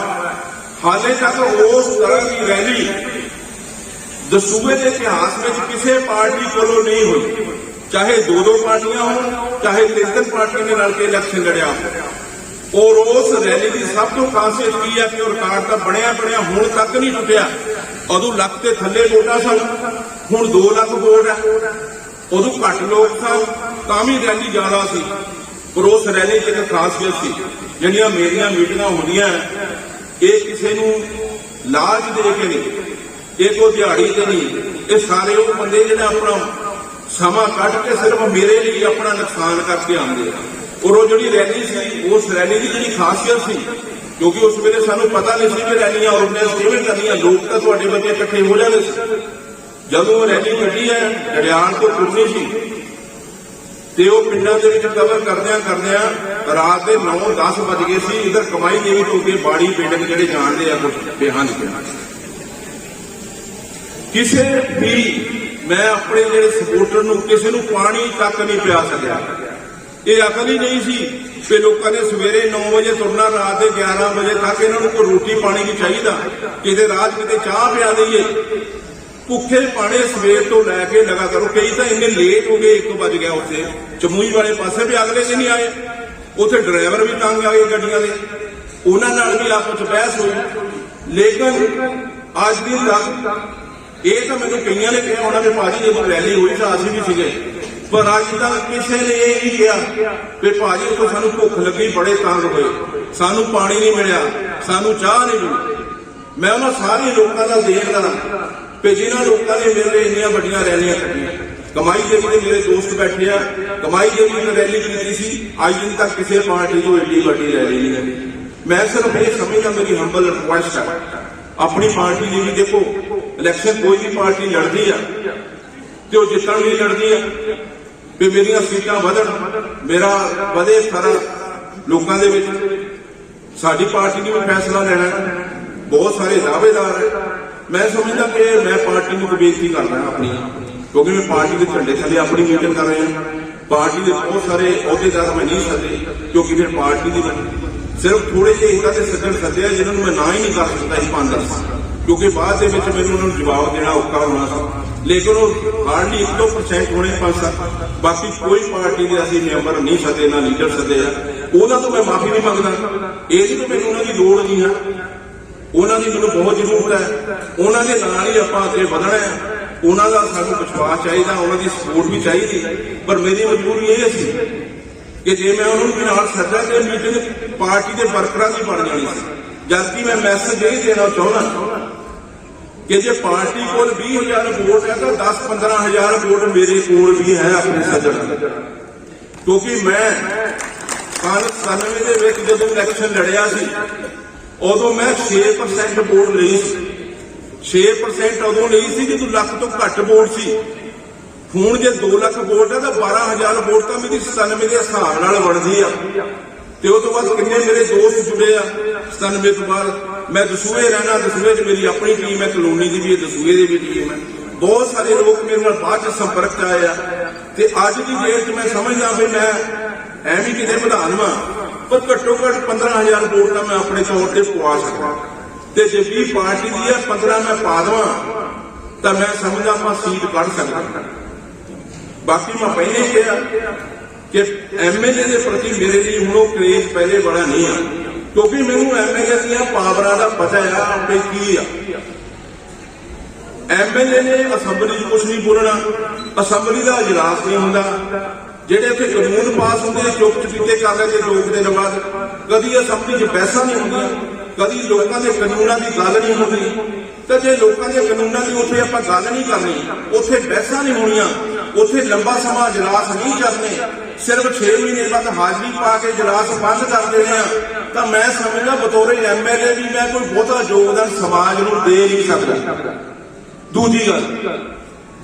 हाले तक उस तरह की रैली ਦਸੂਏ ਦੇ ਇਤਿਹਾਸ ਵਿੱਚ ਕਿਸੇ ਪਾਰਟੀ ਕੋਲੋਂ ਨਹੀਂ ਹੋਈ, ਚਾਹੇ ਦੋ ਪਾਰਟੀਆਂ ਹੋਣ, ਚਾਹੇ ਤਿੰਨ ਪਾਰਟੀਆਂ ਨੇ ਰਲ ਕੇ ਇਲੈਕਸ਼ਨ ਲੜਿਆ। ਔਰ ਉਸ ਰੈਲੀ ਦੀ ਸਭ ਤੋਂ ਖਾਸੀਅਤ ਕੀ ਹੈ ਕਿ ਉਹ ਰਿਕਾਰਡ ਤਾਂ ਬਣਿਆ ਹੁਣ ਤੱਕ ਨਹੀਂ ਟੁੱਟਿਆ। ਉਦੋਂ ਲੱਖ ਤੇ ਥੱਲੇ ਵੋਟਾਂ ਸਨ, ਹੁਣ 2 ਲੱਖ ਵੋਟ ਹੈ। ਉਦੋਂ ਘੱਟ ਲੋਕ ਸਨ ਤਾਂ ਵੀ ਰੈਲੀ ਜ਼ਿਆਦਾ ਸੀ। ਪਰ ਉਸ ਰੈਲੀ 'ਚ ਇੱਕ ਖਾਸੀਅਤ ਸੀ, ਜਿਹੜੀਆਂ ਮੇਰੀਆਂ ਮੀਟਿੰਗਾਂ ਹੁੰਦੀਆਂ ਇਹ ਕਿਸੇ ਨੂੰ ਲਾਜ ਦੇ ਕੇ ਨਹੀਂ, ਇਹ ਕੋਈ ਦਿਹਾੜੀ ਤੇ ਨਹੀਂ, ਇਹ ਸਾਰੇ ਉਹ ਬੰਦੇ ਜਿਹੜੇ ਆਪਣਾ ਸਮਾਂ ਕੱਢ ਕੇ ਸਿਰਫ ਮੇਰੇ ਲਈ ਆਪਣਾ ਨੁਕਸਾਨ ਕਰਕੇ ਆਉਂਦੇ ਆ। ਔਰ ਉਹ ਜਿਹੜੀ ਰੈਲੀ ਸੀ, ਉਸ ਰੈਲੀ ਦੀ ਜਿਹੜੀ ਖਾਸੀਅਤ ਸੀ, ਕਿਉਂਕਿ ਉਸ ਵੇਲੇ ਸਾਨੂੰ ਪਤਾ ਨਹੀਂ ਸੀ ਕਿ ਰੈਲੀਆਂ ਆਰਗੇਨਾਈਜ਼ ਕਿਵੇਂ ਕਰਨੀਆਂ, ਲੋਕ ਤਾਂ ਤੁਹਾਡੇ ਬੱਚੇ ਇਕੱਠੇ ਹੋ ਜਾਣੇ ਸੀ। ਜਦੋਂ ਉਹ ਰੈਲੀ ਕੱਢੀ ਹੈ ਜੜਿਆਲ ਤੋਂ ਤੁਰਨੀ ਸੀ ਤੇ ਉਹ ਪਿੰਡਾਂ ਦੇ ਵਿੱਚ ਕਵਰ ਕਰਦਿਆਂ ਰਾਤ ਦੇ 9-10 ਵੱਜ ਗਏ ਸੀ। ਇਧਰ ਕਮਾਈ ਦੇਵੀ ਤੋਂ ਅੱਗੇ ਬਾੜੀ ਪਿੰਡ ਜਿਹੜੇ ਜਾਣਦੇ ਆ ਕੁਝ ਬੇਹੰਦ ਕਿਸੇ ਵੀ ਮੈਂ ਆਪਣੇ ਜਿਹੜੇ ਸਪੋਰਟਰ ਨੂੰ ਕਿਸੇ ਨੂੰ ਪਾਣੀ ਤੱਕ ਨਹੀਂ ਪਿਆ ਸਕਿਆ। ਇਹ ਅਕਲ ਹੀ ਨਹੀਂ ਸੀ ਕਿ ਲੋਕਾਂ ਨੇ ਸਵੇਰੇ 9 ਵਜੇ ਤੁਰਨਾ, ਰਾਤ ਦੇ 11 ਵਜੇ ਤੱਕ ਇਹਨਾਂ ਨੂੰ ਕੋਈ ਰੋਟੀ ਪਾਣੀ ਵੀ ਚਾਹੀਦਾ, ਕਿਤੇ ਰਾਤ ਕਿਤੇ ਚਾਹ ਪਿਆ ਦਈਏ। ਭੁੱਖੇ ਪਾਣੇ ਸਵੇਰ ਤੋਂ ਲੈ ਕੇ ਲਗਾਤਾਰ, ਕਈ ਤਾਂ ਇੰਨੇ ਲੇਟ ਹੋ ਗਏ 1 ਵਜ ਗਿਆ। ਉੱਥੇ ਚਮੂਈ ਵਾਲੇ ਪਾਸੇ ਵੀ ਅਗਲੇ ਦਿਨ ਹੀ ਆਏ, ਉੱਥੇ ਡਰਾਈਵਰ ਵੀ ਤੰਗ ਆ ਗਏ ਗੱਡੀਆਂ ਦੇ, ਉਹਨਾਂ ਨਾਲ ਵੀ ਆਪਸ ਵਿੱਚ ਬਹਿਸ ਹੋਈ। ਲੇਕਿਨ ਅੱਜ ਦਿਨ ਤੱਕ ਇਹ ਤਾਂ ਮੈਨੂੰ ਕਈਆਂ ਨੇ ਕਿਹਾ ਉਹਨਾਂ ਦੇ ਭਾਜੀ ਜਦੋਂ ਰੈਲੀ ਹੋਈ ਤਾਂ ਅਸੀਂ ਵੀ ਸੀਗੇ, ਪਰ ਅੱਜ ਤੱਕ ਕਿਸੇ ਨੇ ਇਹ ਨਹੀਂ ਕਿਹਾ ਕਿ ਭਾਜੀ ਉੱਥੇ ਸਾਨੂੰ ਭੁੱਖ ਲੱਗੀ, ਬੜੇ ਤੰਗ ਹੋਏ, ਸਾਨੂੰ ਪਾਣੀ ਨਹੀਂ ਮਿਲਿਆ, ਸਾਨੂੰ ਚਾਹ ਨਹੀਂ ਮਿਲੀ। ਮੈਂ ਉਹਨਾਂ ਸਾਰੇ ਲੋਕਾਂ ਦਾ ਦੇਖਦਾ ਕਿ ਜਿਨ੍ਹਾਂ ਲੋਕਾਂ ਨੇ ਮੇਰੇ ਲਈ ਇੰਨੀਆਂ ਵੱਡੀਆਂ ਰੈਲੀਆਂ ਕੱਢੀਆਂ। ਕਮਾਈ ਦੇਵੀ ਦੇ ਮੇਰੇ ਦੋਸਤ ਬੈਠੇ ਆ, ਕਮਾਈ ਦੇਵੀ ਨੇ ਰੈਲੀ ਕੀਤੀ ਸੀ, ਅੱਜ ਦਿਨ ਤੱਕ ਕਿਸੇ ਪਾਰਟੀ ਤੋਂ ਏਡੀ ਵੱਡੀ ਰੈਲੀ ਨਹੀਂ ਹੈ। ਮੈਂ ਸਿਰਫ ਇਹ ਸਮਝਦਾ, ਮੇਰੀ ਹੰਬਲ ਰਿਕੁਐਸਟ ਹੈ ਆਪਣੀ ਪਾਰਟੀ ਲਈ ਵੀ ਦੇਖੋ, ਇਲੈਕਸ਼ਨ ਕੋਈ ਵੀ ਪਾਰਟੀ ਲੜਦੀ ਆ ਤੇ ਉਹ ਜਿੱਤਣ ਲਈ ਲੜਦੀ ਆ ਵੀ ਮੇਰੀਆਂ ਸੀਟਾਂ ਵਧਣ, ਮੇਰਾ ਵਧੇ ਫਰਕ ਲੋਕਾਂ ਦੇ ਵਿੱਚ। ਸਾਡੀ ਪਾਰਟੀ ਨੇ ਵੀ ਫੈਸਲਾ ਲੈਣਾ, ਬਹੁਤ ਸਾਰੇ ਦਾਅਵੇਦਾਰ ਹੈ। ਮੈਂ ਸਮਝਦਾ ਕਿ ਮੈਂ ਪਾਰਟੀ ਨੂੰ ਬੇਨਤੀ ਕਰਦਾ ਆਪਣੀ, ਕਿਉਂਕਿ ਮੈਂ ਪਾਰਟੀ ਦੇ ਝੰਡੇ ਥੱਲੇ ਆਪਣੀ ਮੀਟਿੰਗ ਕਰ ਰਿਹਾ। ਪਾਰਟੀ ਦੇ ਬਹੁਤ ਸਾਰੇ ਅਹੁਦੇਦਾਰ ਮੈਂ ਨਹੀਂ ਸੱਦੇ, ਕਿਉਂਕਿ ਫਿਰ ਪਾਰਟੀ ਦੀ ਸਿਰਫ ਥੋੜੇ ਜਿਹੇ ਇਹਨਾਂ ਦੇ ਸੱਦਿਆ ਜਿਹਨਾਂ ਨੂੰ ਮੈਂ ਨਾ ਹੀ ਨਹੀਂ ਕਰ ਸਕਦਾ ਸੀ 5-10, ਕਿਉਂਕਿ ਬਾਅਦ ਦੇ ਵਿੱਚ ਮੈਨੂੰ ਉਹਨਾਂ ਨੂੰ ਜਵਾਬ ਦੇਣਾ ਔਖਾ ਹੋਣਾ ਸੀ। ਲੇਕਿਨ ਉਹ ਹਾਰਡਲੀ 1-2% ਹੋਣੇ 5-7, ਬਾਕੀ ਕੋਈ ਪਾਰਟੀ ਦੇ ਅਸੀਂ ਮੈਂਬਰ ਨਹੀਂ ਸੱਦੇ, ਨਾ ਲੀਡਰ ਸੱਦੇ ਆ। ਉਹਨਾਂ ਤੋਂ ਮੈਂ ਮਾਫੀ ਨਹੀਂ ਮੰਗਦਾ, ਇਹਦੀ ਤਾਂ ਮੈਨੂੰ ਉਹਨਾਂ ਦੀ ਲੋੜ ਨਹੀਂ ਹੈ, ਉਹਨਾਂ ਦੀ ਮੈਨੂੰ ਬਹੁਤ ਜ਼ਰੂਰਤ ਹੈ। ਉਹਨਾਂ ਦੇ ਨਾਲ ਹੀ ਆਪਾਂ ਅੱਗੇ ਵਧਣਾ ਹੈ, ਉਹਨਾਂ ਦਾ ਸਾਨੂੰ ਵਿਸ਼ਵਾਸ ਚਾਹੀਦਾ, ਉਹਨਾਂ ਦੀ ਸਪੋਰਟ ਵੀ ਚਾਹੀਦੀ। ਪਰ ਮੇਰੀ ਮਜਬੂਰੀ ਇਹ ਸੀ ਕਿ ਜੇ ਮੈਂ ਉਹਨਾਂ ਨੂੰ ਨਾਲ ਸੱਦਾ ਤੇ ਮੀਟਿੰਗ ਪਾਰਟੀ ਦੇ ਵਰਕਰਾਂ ਦੀ ਬਣ ਜਾਣੀ ਸੀ। ਜਦਕਿ ਮੈਂ ਮੈਸੇਜ ਇਹ ਦੇਣਾ ਚਾਹੁੰਦਾ ਕਿ ਜੇ ਪਾਰਟੀ ਕੋਲ 20,000 ਵੋਟ ਹੈ ਤਾਂ 10-15,000 ਵੋਟ ਮੇਰੇ ਕੋਲ ਵੀ ਹੈ ਆਪਣੇ ਸੱਜਣ। ਕਿਉਂਕਿ ਮੈਂ 97 ਦੇ ਵਿੱਚ ਜਦੋਂ ਇਲੈਕਸ਼ਨ ਲੜਿਆ ਸੀ ਉਦੋਂ ਮੈਂ 6% ਵੋਟ ਲਈ ਸੀ। 6% ਉਦੋਂ ਲਈ ਸੀ ਜਦੋਂ ਲੱਖ ਤੋਂ ਘੱਟ ਵੋਟ ਸੀ। ਹੁਣ ਜੇ 2 ਲੱਖ ਵੋਟ ਹੈ ਤਾਂ 12,000 ਵੋਟ ਤਾਂ ਮੇਰੀ 97 ਦੇ ਹਿਸਾਬ ਨਾਲ ਬਣਦੀ ਆ। ਤੇ ਉਹ ਤੋਂ ਬਾਅਦ ਕਿੰਨੇ ਮੇਰੇ ਦੋਸਤ ਜੁੜੇ ਆ 97 ਤੋਂ ਬਾਅਦ। ਮੈਂ ਦਸੂਏ ਰਹਿਣਾ, ਦਸੂਏ 'ਚ ਮੇਰੀ ਆਪਣੀ ਟੀਮ ਹੈ, ਕਲੋਨੀ ਦੀ ਵੀ, ਦਸੂਏ ਦੀ ਵੀ ਟੀਮ ਹੈ। ਬਹੁਤ ਸਾਰੇ ਲੋਕ ਮੇਰੇ ਨਾਲ ਬਾਅਦ 'ਚ ਸੰਪਰਕ 'ਚ ਆਏ ਆ ਤੇ ਅੱਜ ਦੀ ਡੇਟ 'ਚ ਮੈਂ ਸਮਝਦਾ ਵੀ ਮੈਂ ਐਵੇਂ ਕਿਤੇ ਵਧਾਣ ਵਾਂ, ਪਰ ਘੱਟੋ ਘੱਟ 15,000 ਵੋਟ ਤਾਂ ਮੈਂ ਆਪਣੇ ਤੌਰ ਤੇ ਪਵਾ ਸਕਦਾ। ਤੇ ਜੇ 20 ਪਾਰਟੀ ਦੀ ਹੈ 15 ਮੈਂ ਪਾ ਦੇਵਾਂ ਤਾਂ ਮੈਂ ਸਮਝਦਾ ਆਪਾਂ ਸੀਟ ਕੱਢ ਸਕਦਾ। ਬਾਕੀ ਮੈਂ ਪਹਿਲੇ ਕਿਹਾ ਕਿ ਐਮਐਲਏ ਦੇ ਪ੍ਰਤੀ ਮੇਰੇ ਲਈ ਹੁਣ ਉਹ ਕਰੇਜ਼ ਪਹਿਲੇ ਬੜਾ ਨਹੀਂ ਆ, ਕਿਉਂਕਿ ਮੈਨੂੰ ਐਮਐਲਏ ਦੀਆਂ ਪਾਵਰਾਂ ਦਾ ਪਤਾ ਆ ਆਪਣੇ ਕੀ ਆ। ਐਮਐਲਏ ਨੇ ਅਸੈਂਬਲੀ 'ਚ ਕੁਝ ਨਹੀਂ ਬੋਲਣਾ, ਅਸੈਂਬਲੀ ਦਾ ਇਜਲਾਸ ਨਹੀਂ ਹੁੰਦਾ, ਜਿਹੜੇ ਇੱਥੇ ਕਾਨੂੰਨ ਪਾਸ ਹੁੰਦੇ ਚੁੱਪ ਚਪੀਤੇ ਕਰ ਲੈਂਦੇ 2 ਦਿਨ ਬਾਅਦ। ਕਦੀ ਅਸੈਂਬਲੀ 'ਚ ਬਹਿਸਾਂ ਨਹੀਂ ਹੁੰਦੀਆਂ, ਕਦੀ ਲੋਕਾਂ ਦੇ ਕਾਨੂੰਨਾਂ ਦੀ ਗੱਲ ਨਹੀਂ ਹੁੰਦੀ। ਤਾਂ ਜੇ ਲੋਕਾਂ ਦੇ ਕਾਨੂੰਨਾਂ ਦੀ ਉੱਥੇ ਆਪਾਂ ਗੱਲ ਨਹੀਂ ਕਰਨੀ, ਉੱਥੇ ਬਹਿਸਾਂ ਨਹੀਂ ਹੋਣੀਆਂ, ਉੱਥੇ ਲੰਬਾ ਸਮਾਂ ਇਜਲਾਸ ਨਹੀਂ ਕਰਨੇ, ਸਿਰਫ 6 ਮਹੀਨੇ ਬਾਅਦ ਹਾਜ਼ਰੀ ਪਾ ਕੇ ਇਜਲਾਸ ਬੰਦ ਕਰ ਦੇਣੇ ਆ, ਤਾਂ ਮੈਂ ਸਮਝਦਾ ਬਤੌਰੇ ਐਮਐਲਏ ਵੀ ਮੈਂ ਕੋਈ ਬਹੁਤਾ ਯੋਗਦਾਨ ਸਮਾਜ ਨੂੰ ਦੇ ਨਹੀਂ ਸਕਦਾ। ਦੂਜੀ ਗੱਲ,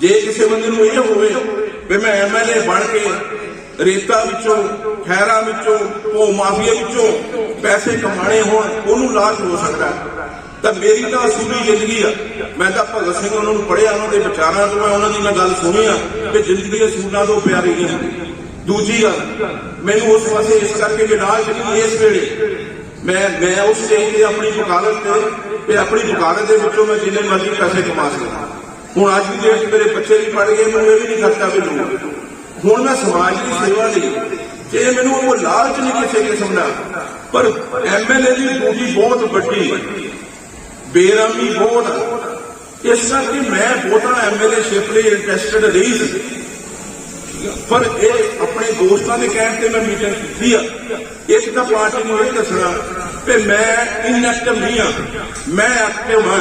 ਜੇ ਕਿਸੇ ਬੰਦੇ ਨੂੰ ਇਹ ਹੋਵੇ ਵੀ ਮੈਂ ਐਮਐਲਏ ਬਣ ਕੇ ਰੇਤਾ ਵਿੱਚੋਂ, ਖੈਰਾਂ ਵਿੱਚੋਂ, ਉਹ ਮਾਫੀਆ ਵਿੱਚੋਂ ਪੈਸੇ ਕਮਾਣੇ ਹੋਣ, ਉਹਨੂੰ ਲਾਲਚ ਹੋ ਸਕਦਾ। ਤਾਂ ਮੇਰੀ ਤਾਂ ਅਸੂਲੀ ਜ਼ਿੰਦਗੀ ਆ। ਮੈਂ ਤਾਂ ਭਗਤ ਸਿੰਘ ਉਹਨਾਂ ਨੂੰ ਪੜ੍ਹਿਆ, ਉਹਨਾਂ ਦੇ ਵਿਚਾਰਾਂ ਤੋਂ ਮੈਂ ਉਹਨਾਂ ਦੀ ਮੈਂ ਗੱਲ ਸੁਣੀ ਆ ਕਿ ਜ਼ਿੰਦਗੀ ਅਸੂਲਾਂ ਤੋਂ ਪਿਆਰੀ ਨਹੀਂ ਹੁੰਦੀ। ਦੂਜੀ ਗੱਲ, ਮੈਨੂੰ ਉਸ ਪਾਸੇ ਇਸ ਕਰਕੇ ਕਿ ਨਾਲ ਜਿਹੜੀ ਇਸ ਵੇਲੇ ਮੈਂ ਉਸ ਸਟੇਜ ਤੇ ਆਪਣੀ ਵਕਾਲਤ ਤੇ ਆਪਣੀ ਵਕਾਲਤ ਦੇ ਵਿੱਚੋਂ ਮੈਂ ਜਿੰਨੇ ਮਰਜ਼ੀ ਪੈਸੇ ਕਮਾ ਸਕਦਾ। ਹੁਣ ਅੱਜ ਦੀ डेट मेरे बच्चे भी पढ़ गए, मैं भी नहीं खर्चा मिलूंगा। ਹੁਣ मैं समाज की सेवा ਲਈ ਜੇ ਮੈਨੂੰ ਉਹ ਲਾਲਚ नहीं किसी किस्म का, पर MLA की ड्यूटी बहुत ਵੱਡੀ, बेरामी बहुत, इस करके मैं बहुता MLA-शिप ਲਈ इंटरस्टेड रही सी। पर ਇਹ ਆਪਣੇ ਦੋਸਤਾਂ ਦੇ ਕਹਿਣ ਤੇ मैं मीटिंग की है। एक तो पार्टी ਨੂੰ ਇਹ ਦੱਸਣਾ कि मैं इनएक्टिव नहीं हाँ, मैं एक्टिव हाँ,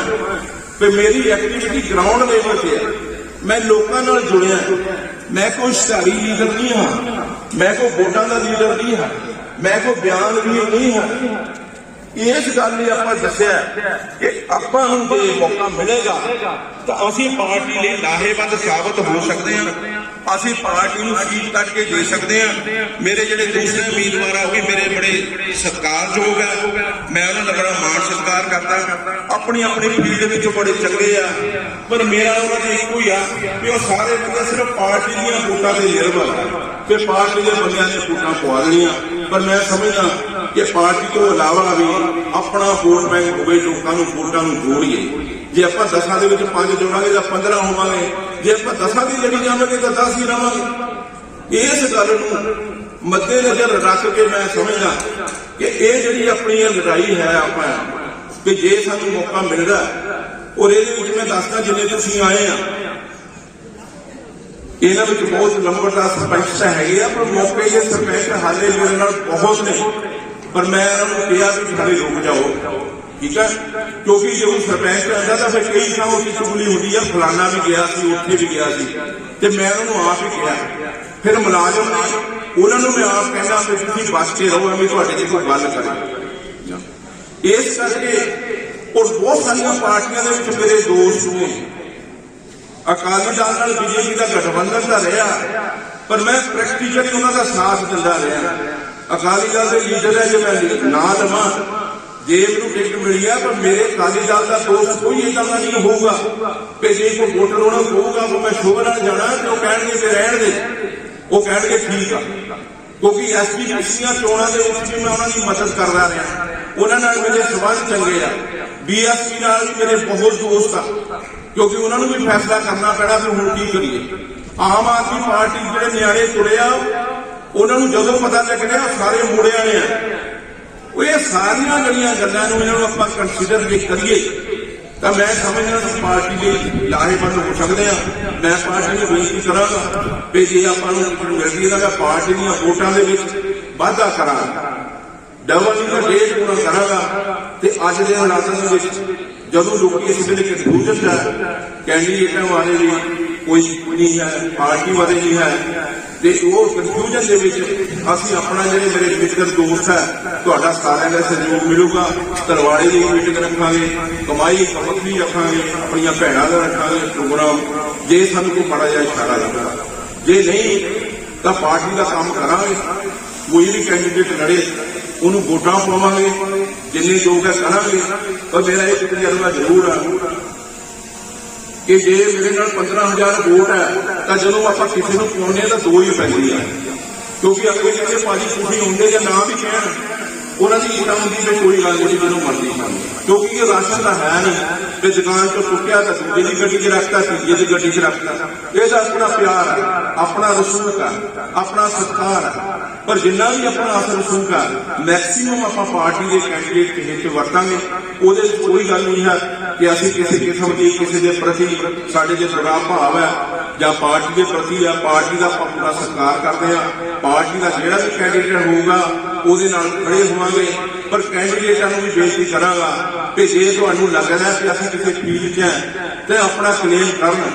कि मेरी एक्टिविटी ग्राउंड लेवल से है। मैं लोगों नाल जुड़िया, मैं कोई शहरी लीडर नहीं हाँ, मैं कोई वोटां का लीडर नहीं हाँ, मैं कोई बयान भी नहीं हाँ। इस गल ने आपां दस्सिया कि आपां नूं जे मौका मिलेगा तो असीं पार्टी लिए लाहेवंद साबित हो सकते हैं, असीं पार्टी नूं सीट कट के दे सकते हैं। मेरे जिहड़े दूसरे उम्मीदवार आ भी मेरे बड़े सत्कारयोग है, मैं उन्हां दा बड़ा मान सत्कार करदा, अपनी अपनी फील्ड विच बड़े चंगे आ, पर मेरा उन्हां ते इक्को ही आ कि वो सारे बंदे सिर्फ पार्टी दीयां वोटां ते निर्भर कि पार्टी दे बंदियां ने वोटां पवा देणीआं। पर मैं समझदा कि पार्टी तो इलावा भी अपना वोट बैंक होवे, लोगों नूं वोटां नूं जोड़िए। जे आपां 10 ਦੇ ਵਿੱਚ 5 जोड़ांगे तो 15 होवांगे, जे आपां 10 ਦੀ लड़ी जावांगे तो 10 ही रहांगे। इस गल नूं मद्देनजर रख के मैं समझदा कि ये जिहड़ी अपनी लड़ाई है आपां कि जे सानूं मौका मिलदा और ਇਹਦੇ ਵਿੱਚ मैं दसदा जिन्ने तुसीं आए आ ਇਹਨਾਂ ਵਿੱਚ बहुत नंबरदार सरपंच ਤਾਂ ਹੈਗੇ ਆ, ਪਰ ਮੌਕੇ ਦੇ ਸਰਪੰਚ ਹਾਲੇ ਮੇਰੇ ਨਾਲ ਬਹੁਤ ਨੇ, पर मैं उन्होंने कहा भी थोड़े रुक जाओ, ठीक है, क्योंकि जो सरपंच आता तो फिर कई थां की चुगली होती है, फलाना भी गया सी, उत्थे भी गया सी, ते मैं उन्होंने आप ही कहा। फिर मुलाजम ने उन्होंने मैं आप कहना कि तुसीं बच के रहो, मैं तुहाडे ते कोई गल करें। इस करके और बहुत सारिया पार्टियां दे विच मेरे दोस्त ने, अकाली दल नाल बीजेपी का गठबंधन तो रहा, पर मैं प्रैक्टिकली उन्होंने साथ दिंदा रहा। अकाली दल के लीडर है जो मैं ना लवां, जे मैनूं टिकट मिली है, पर मेरे अकाली दल का दोस्त कोई इदां दा नहीं होगा कि जे कोई वोटर उन्होंने कहूगा कि मैं शुभ नाल जाना तो कहेंगे कि रहण दे, वो कहेंगे ठीक आ, क्योंकि एसपी पिछलियां चोणां दे विच भी मैं उन्हां दी मदद करदा रहा, उन्हां नाल मेरे संबंध चंगे आ। बीएसपी नाल भी मेरे बहुत दोस्त आ, क्योंकि उन्होंने भी फैसला करना पैना भी हुण की करिए। आम आदमी पार्टी जिहड़े नियाणे तुरे आ उन्होंने जो पता लगना सारे मुड़िया ने ये सारिया जड़िया गलों आप कंसीडर जे करिए तो मैं समझना पार्टी के लाहेवंद हो सकते हैं। मैं पार्टी को बेनती करांगा कि जे आपां नूं टिकट मिलदी है पार्टी दी वोटां दे विच वाधा करांगा, डबल नहीं तो 1.5 गुणा करांगा। ते अज दे हालातां दे विच जदों लोग इस वेले कन्फ्यूजन है, कैंडीडेटां बारे भी कोई नहीं है, पार्टी बारे नहीं है, ते वो कन्फ्यूजन दे विच असीं अपना जिहड़े मेरे मित्र दोस्त है तुहाडा सारिਆਂ ਦਾ सहयोग मिलूगा। तलवाड़े की मीटिंग रखांगे, कमाई कमतली रखांगे, अपनियां भैणां दा रखांगे प्रोग्राम, जे सानूं कोई माड़ा जिहा इशारा लगा, जे नहीं तो पार्टी का काम करांगे। कोई भी कैंडीडेट लड़े उन्होंने वोटां पावांगे, जिन्ने योग है करांगे। पर मेरा एक तजर्बा जरूर है कि जे मेरे नाल 15,000 वोट है तो जो आप किसी को पाने तो 2 ही पैंदी है, क्योंकि अगले कहते भाजी तुसीं आउंदे या ना भी कहण उन्होंने इदा होंगी भी कोई गल नहीं जो मर्जी खानी, क्योंकि ये राशन का है नहीं कि दुकान चो चुक्या तो दूजे की गड्डी च रखता, तीजे की गड्डी च रखता। यह अपना प्यार है, अपना रसूख है, अपना सत्कार है, पर जिन्ना भी अपना अस रसूख है मैक्सीमम आप पार्टी के कैंडीडेट किसी वरतांगे। वो कोई गल नहीं है कि असीं किसी किस्म की किसी के प्रति साडे जो बुरा भाव है या पार्टी के प्रति है, पार्टी का पूरा सत्कार करते हैं। पार्टी का जिहड़ा भी कैंडीडेट होगा ਉਹਦੇ ਨਾਲ खड़े होवांगे, पर कैंडीडेटां नूं भी बेनती करांगा कि जे तुहानूं लगदा है कि असीं किसी फील्ड 'च है तो अपना क्लेम करन,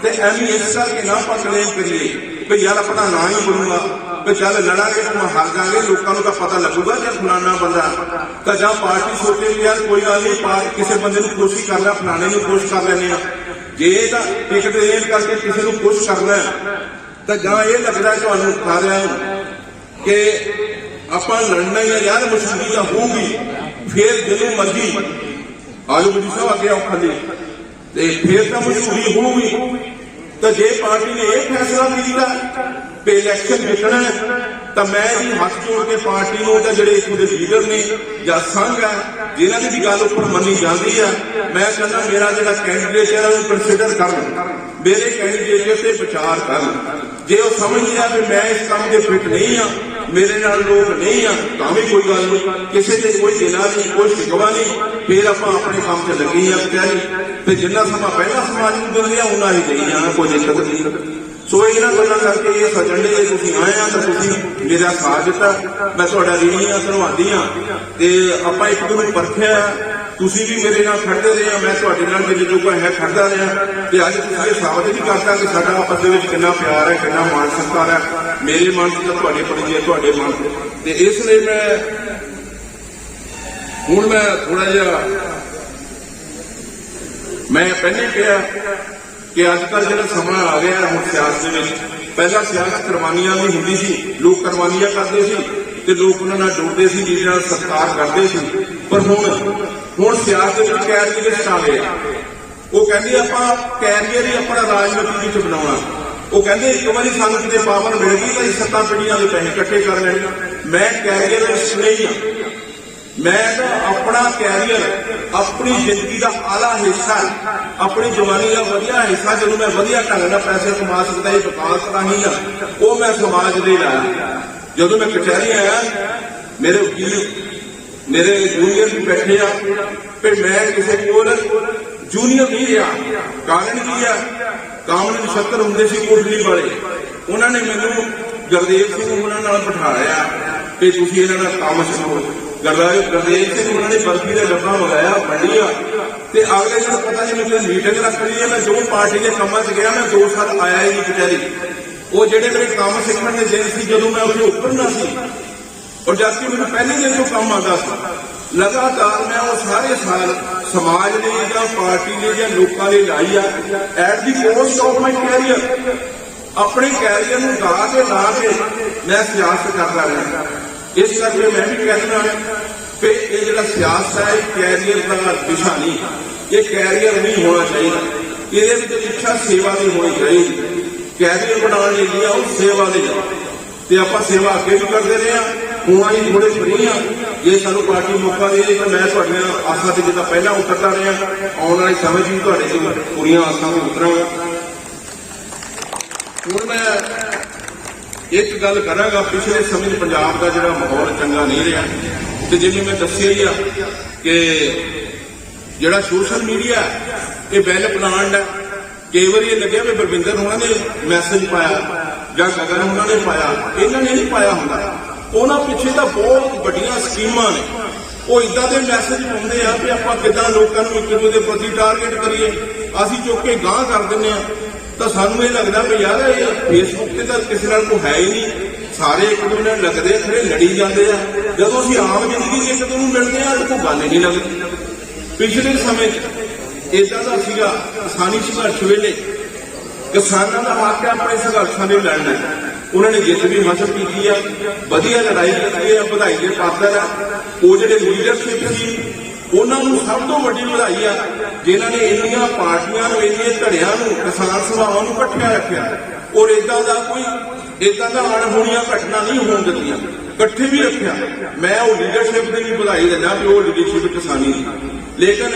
ते एवं इस करके ना आपां क्लेम करिए कि यार अपना ना ही बनूंगा कि चल लड़ांगे तो हार जाएंगे, लोगों को तो पता लगूगा कि फलाना बंदा तो जां पार्टी सोचे भी यार कोई गल नहीं किसी बंदे नूं खुश कर लै, फलाने नूं खुश कर लैने जे टिकट रेट करके किसी नूं खुश करना तो जां ये लगदा तुहानूं सारिआं कि ਆਪਾਂ लड़ना ही यार मशहूरी तो होगी, फिर जो मर्जी आलू बजी साहब अगे आओ खाली, फिर तो मशहूरी होगी। तो जे पार्टी ने यह फैसला किया कि इलैक्शन जितना है तो मैं भी हाथ जोड़ के पार्टी को जोड़े इतों के लीडर ने या संघ है जिन्होंने भी गल उपर मनी जाती है, मैं कहना मेरा जो कैंडीडेट है कंसिडर कर मेरे कैंडीडेट से विचार कर। जे वो समझ लिया कि मैं इस काम के फिट नहीं हाँ, मेरे नाल लोग नहीं आ, तो भी कोई गल नहीं, किसी से कोई गिला नहीं, कोई शिकवा नहीं, फिर आप अपने काम से लगे हाँ कचहरी फिर जिन्ना समा पहला समाज में मिल रहा उन्ना ही देई जाना, कोई दिक्कत नहीं। सो इन्होंने गल्लां करके ये सजंडे जे तुसीं आए आ तो तुसीं मेरा साथ दिता, मैं तुहाडा ऋणी हाँ, धन्नवादी हाँ। ते आपां एक दूजे परखिया, तुसीं भी मेरे नाल खड़दे रहे, मैं तुहाडे नाल जिन्ने जोगा है खड़दा रहा ते अज तुसीं ये साबित भी करता कि साडा आपस दे विच किन्ना प्यार है, किन्ना मान सत्कार है, मेरे मन से तुहाडे प्रति है, तुहाडे मन ते इसलिए मैं थोड़ा जिहा मैं पहले कहा कि अजकल जो समा आ गया हम सियासत में, पहला सियासत कुरबानियां भी होंदी सी, लोग कुरबानियां करते सी ते लोग उन्हां नाल जुड़दे सी, जिन्हां नाल सत्कार करते सी। पर हुण सियासत में कैरियरिस्ट आ गए, वो कहंदे आपां कैरियर ही अपना राजनीति विच बनाउणा। वो कहंदे एक बारी सानूं किते पावर मिल गई तो 7 पीढ़ियां दे पैसे इकट्ठे कर लैणे। मैं कैरियरिस्ट नहीं हाँ, मैं तो अपना कैरियर अपनी जिंदगी का आला हिस्सा, अपनी जवानी का वधिया हिस्सा जो मैं वधिया ढंग नाल पैसे कमा सकता, विकास राही हाँ, वो मैं समाज दे लाया। जदों मैं कचहरी आया मेरे वकील मेरे जूनियर भी बैठे आ, फिर मैं किसी को जूनियर नहीं रहा। कारण की है, कामन 76 होंगे सी कोटली वाले, उन्होंने मैनू गुरदेव सिंह उन्होंने नाल बिठाया कि तुसीं इन्हां नाल काम सिखो। गुरदेव सिंह उन्होंने बर्फी का डब्बा मंगाया, वंडिया ते अगले दिन पता नहीं मैं मीटिंग रख ली है, मैं जो पार्टी के कामां च गया मैं 2 साल आया ही नहीं कचहरी। वो जेडे मेरे काम सीखण के दिन सी जदों मैं उत्थे उतरना सी और जबकि मैंने पहले दिन तो काम आता सी, लगातार मैं वो सारे साल समाज ने या पार्टी ने या लोगों ने लाई आ at the cost of my career, अपने कैरियर में गा के ला के मैं सियासत करता रहा। इस करके मैं भी कहना कि ये जो सियासत है कैरियर का दिशा नहीं, ये कैरियर नहीं होना चाहिए, ये इच्छा सेवा नहीं होनी चाहिए। कैरियर बनाने लिए आओ सेवा ले जाओ, तो आप सेवा अगे भी करते रहे हैं, हुआ ही थोड़े फ्री हाँ। जे सानू पार्टी मौका दे तो मैं थोड़िया आसा से जिदा पहला उतरता रहा, आने वाले समय भी थोड़े पूरियां आसा में उतरांगा। हुण मैं एक गल करांगा, पिछले समय पंजाब का जो माहौल चंगा नहीं रहा, तो जिवें मैं दस्सिया ही आ कि जिहड़ा सोशल मीडिया ये वैल प्लान्ड है। कई बार ये लगे भी बलविंदर उन्होंने मैसेज पाया या गगन उन्होंने पाया, इन्होंने नहीं पाया होंगे, उन्होंने पिछे तो बहुत वड्डियां स्कीमां ने, वो इदां दे मैसेज पाउंदे आ कि आपां किदां लोकां नूं एक दूजे दे प्रति टारगेट करिए, असीं चुक के गांह कर दिंदे आ। तो सानूं ये लगदा भी यार ये फेसबुक ते तां किसी नाल कोई है ही नहीं, सारे एक दूजे नाल लगदे खड़े लड़ी जांदे आ, जदों असीं आम जिंदगी एक दूजे नूं मिलदे आ तो गल ही नहीं लगदी। पिछले समय इदा का सीगा किसानी संघर्ष वेले किसानों का हक है अपने संघर्षों ने लड़ना, उन्होंने जित भी हासिल की है, वधिया लड़ाई की है, बधाई के पात्र है। वो जो लीडरशिप सी उन्होंने सब तो वड्डी बधाई है जिन्होंने इन्नियां पार्टियां इन्नियां धड़ियां किसान सभावां नूं इकट्ठिया रखा और इदा का कोई इदा का अणहोणियां घटना नहीं होण दित्तियां, इकट्ठे भी रखा। मैं वो लीडरशिप की भी बधाई देना कि वो लीडरशिप किसानी दी, लेकिन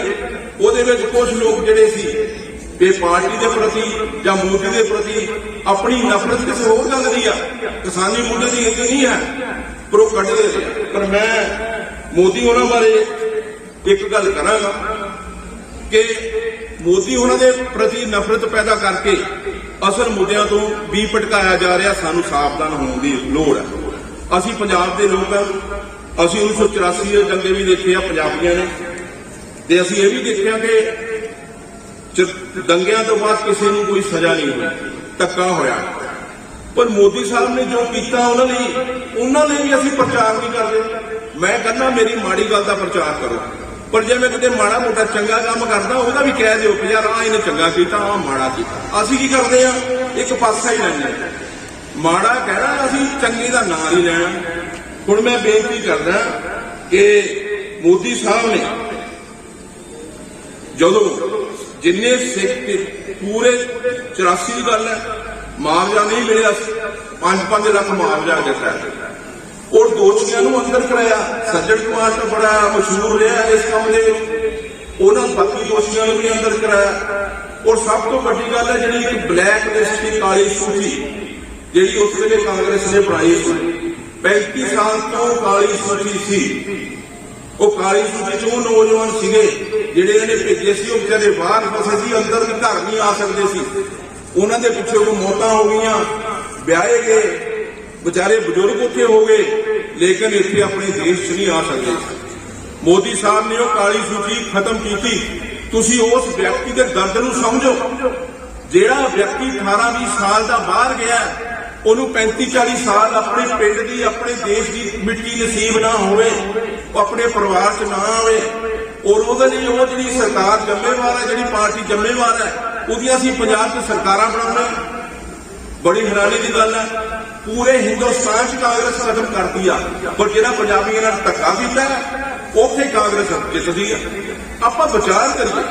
ਉਹਦੇ ਵਿੱਚ कुछ लोग ਜਿਹੜੇ ਸੀ कि पार्टी के प्रति या मोदी के प्रति अपनी नफरत किसी होर गल दी आ, किसानी मुद्दे की इतनी नहीं है पर वो कटते रहे। पर मैं मोदी होना बारे एक गल करांगा कि मोदी होना के प्रति नफरत पैदा करके असल मुद्दों तो भी भटकाया जा रहा, सानू सावधान होने की लोड़ है। असीं पंजाब के लोग हैं, असीं 1984 के दंगे भी देखे आ पंजाबियों ने, ते असीं ये भी देखिया कि दंगियां तो बाद किसी को कोई सजा नहीं हुई, धक्का होया। पर मोदी साहब ने जो किया उन्होंने भी असीं प्रचार नहीं करते। मैं कहना मेरी माड़ी गल का प्रचार करो, पर जे मैं किते माड़ा मोटा चंगा काम करदा ओहदा भी कह दिओ कि यार इन्हें चंगा किया आ माड़ा किया। असीं की करते हैं, एक पासा ही लैंदे, माड़ा कहना असीं चंगे का नाम ही लैना। हुण मैं बेनती करदा कि मोदी साहब ने जो जिन्ने सिख पूरे 84 की गल है, मुआवजा नहीं मिलिया, 5-5 लाख मुआवजा दिता और दोषियों को अंदर कराया। सज्जन कुमार तो बड़ा मशहूर रहा इस काम के, उन्होंने बाकी दोषियों को भी अंदर कराया। और सब तो बड़ी गल है जी एक ब्लैक लिस्ट की काली सूची जी उस वे कांग्रेस ने बनाई सी, 35 साल तो काली सूची सी। वो काली सूची च नौजवान सीगे जिहड़े इन्हें भेजे सी, वो बेचारे बाहर फसे सी, अंदर भी घर नहीं आ सकते सी। उन्होंने पिछे कोई मौतां हो गई, ब्याहे गए, बेचारे बजुर्ग उत्थे हो गए, लेकिन इत्थे अपने देश च नहीं आ सकते। मोदी साहब ने वो काली सूची खत्म की। तुसी उस व्यक्ति के दर्द नूं समझो, जिहड़ा व्यक्ति 18-20 साल का बाहर गया, उन्होंने 35-40 साल अपने पिंड की अपने देश की मिट्टी नसीब ना होवे, अपने परिवार च ना आवे, और वो जी सरकार जिम्मेवार है, जी पार्टी जिम्मेवार है, उहदियां असीं पंजाब च सरकारां बनाउणे। बड़ी हैरानी की गल है, पूरे हिंदुस्तान च कांग्रेस खत्म करती है, पर जिहड़ा पंजाबियों नाल धक्का कीता उत्थे कांग्रेस जितदी है। आपां विचार करिए,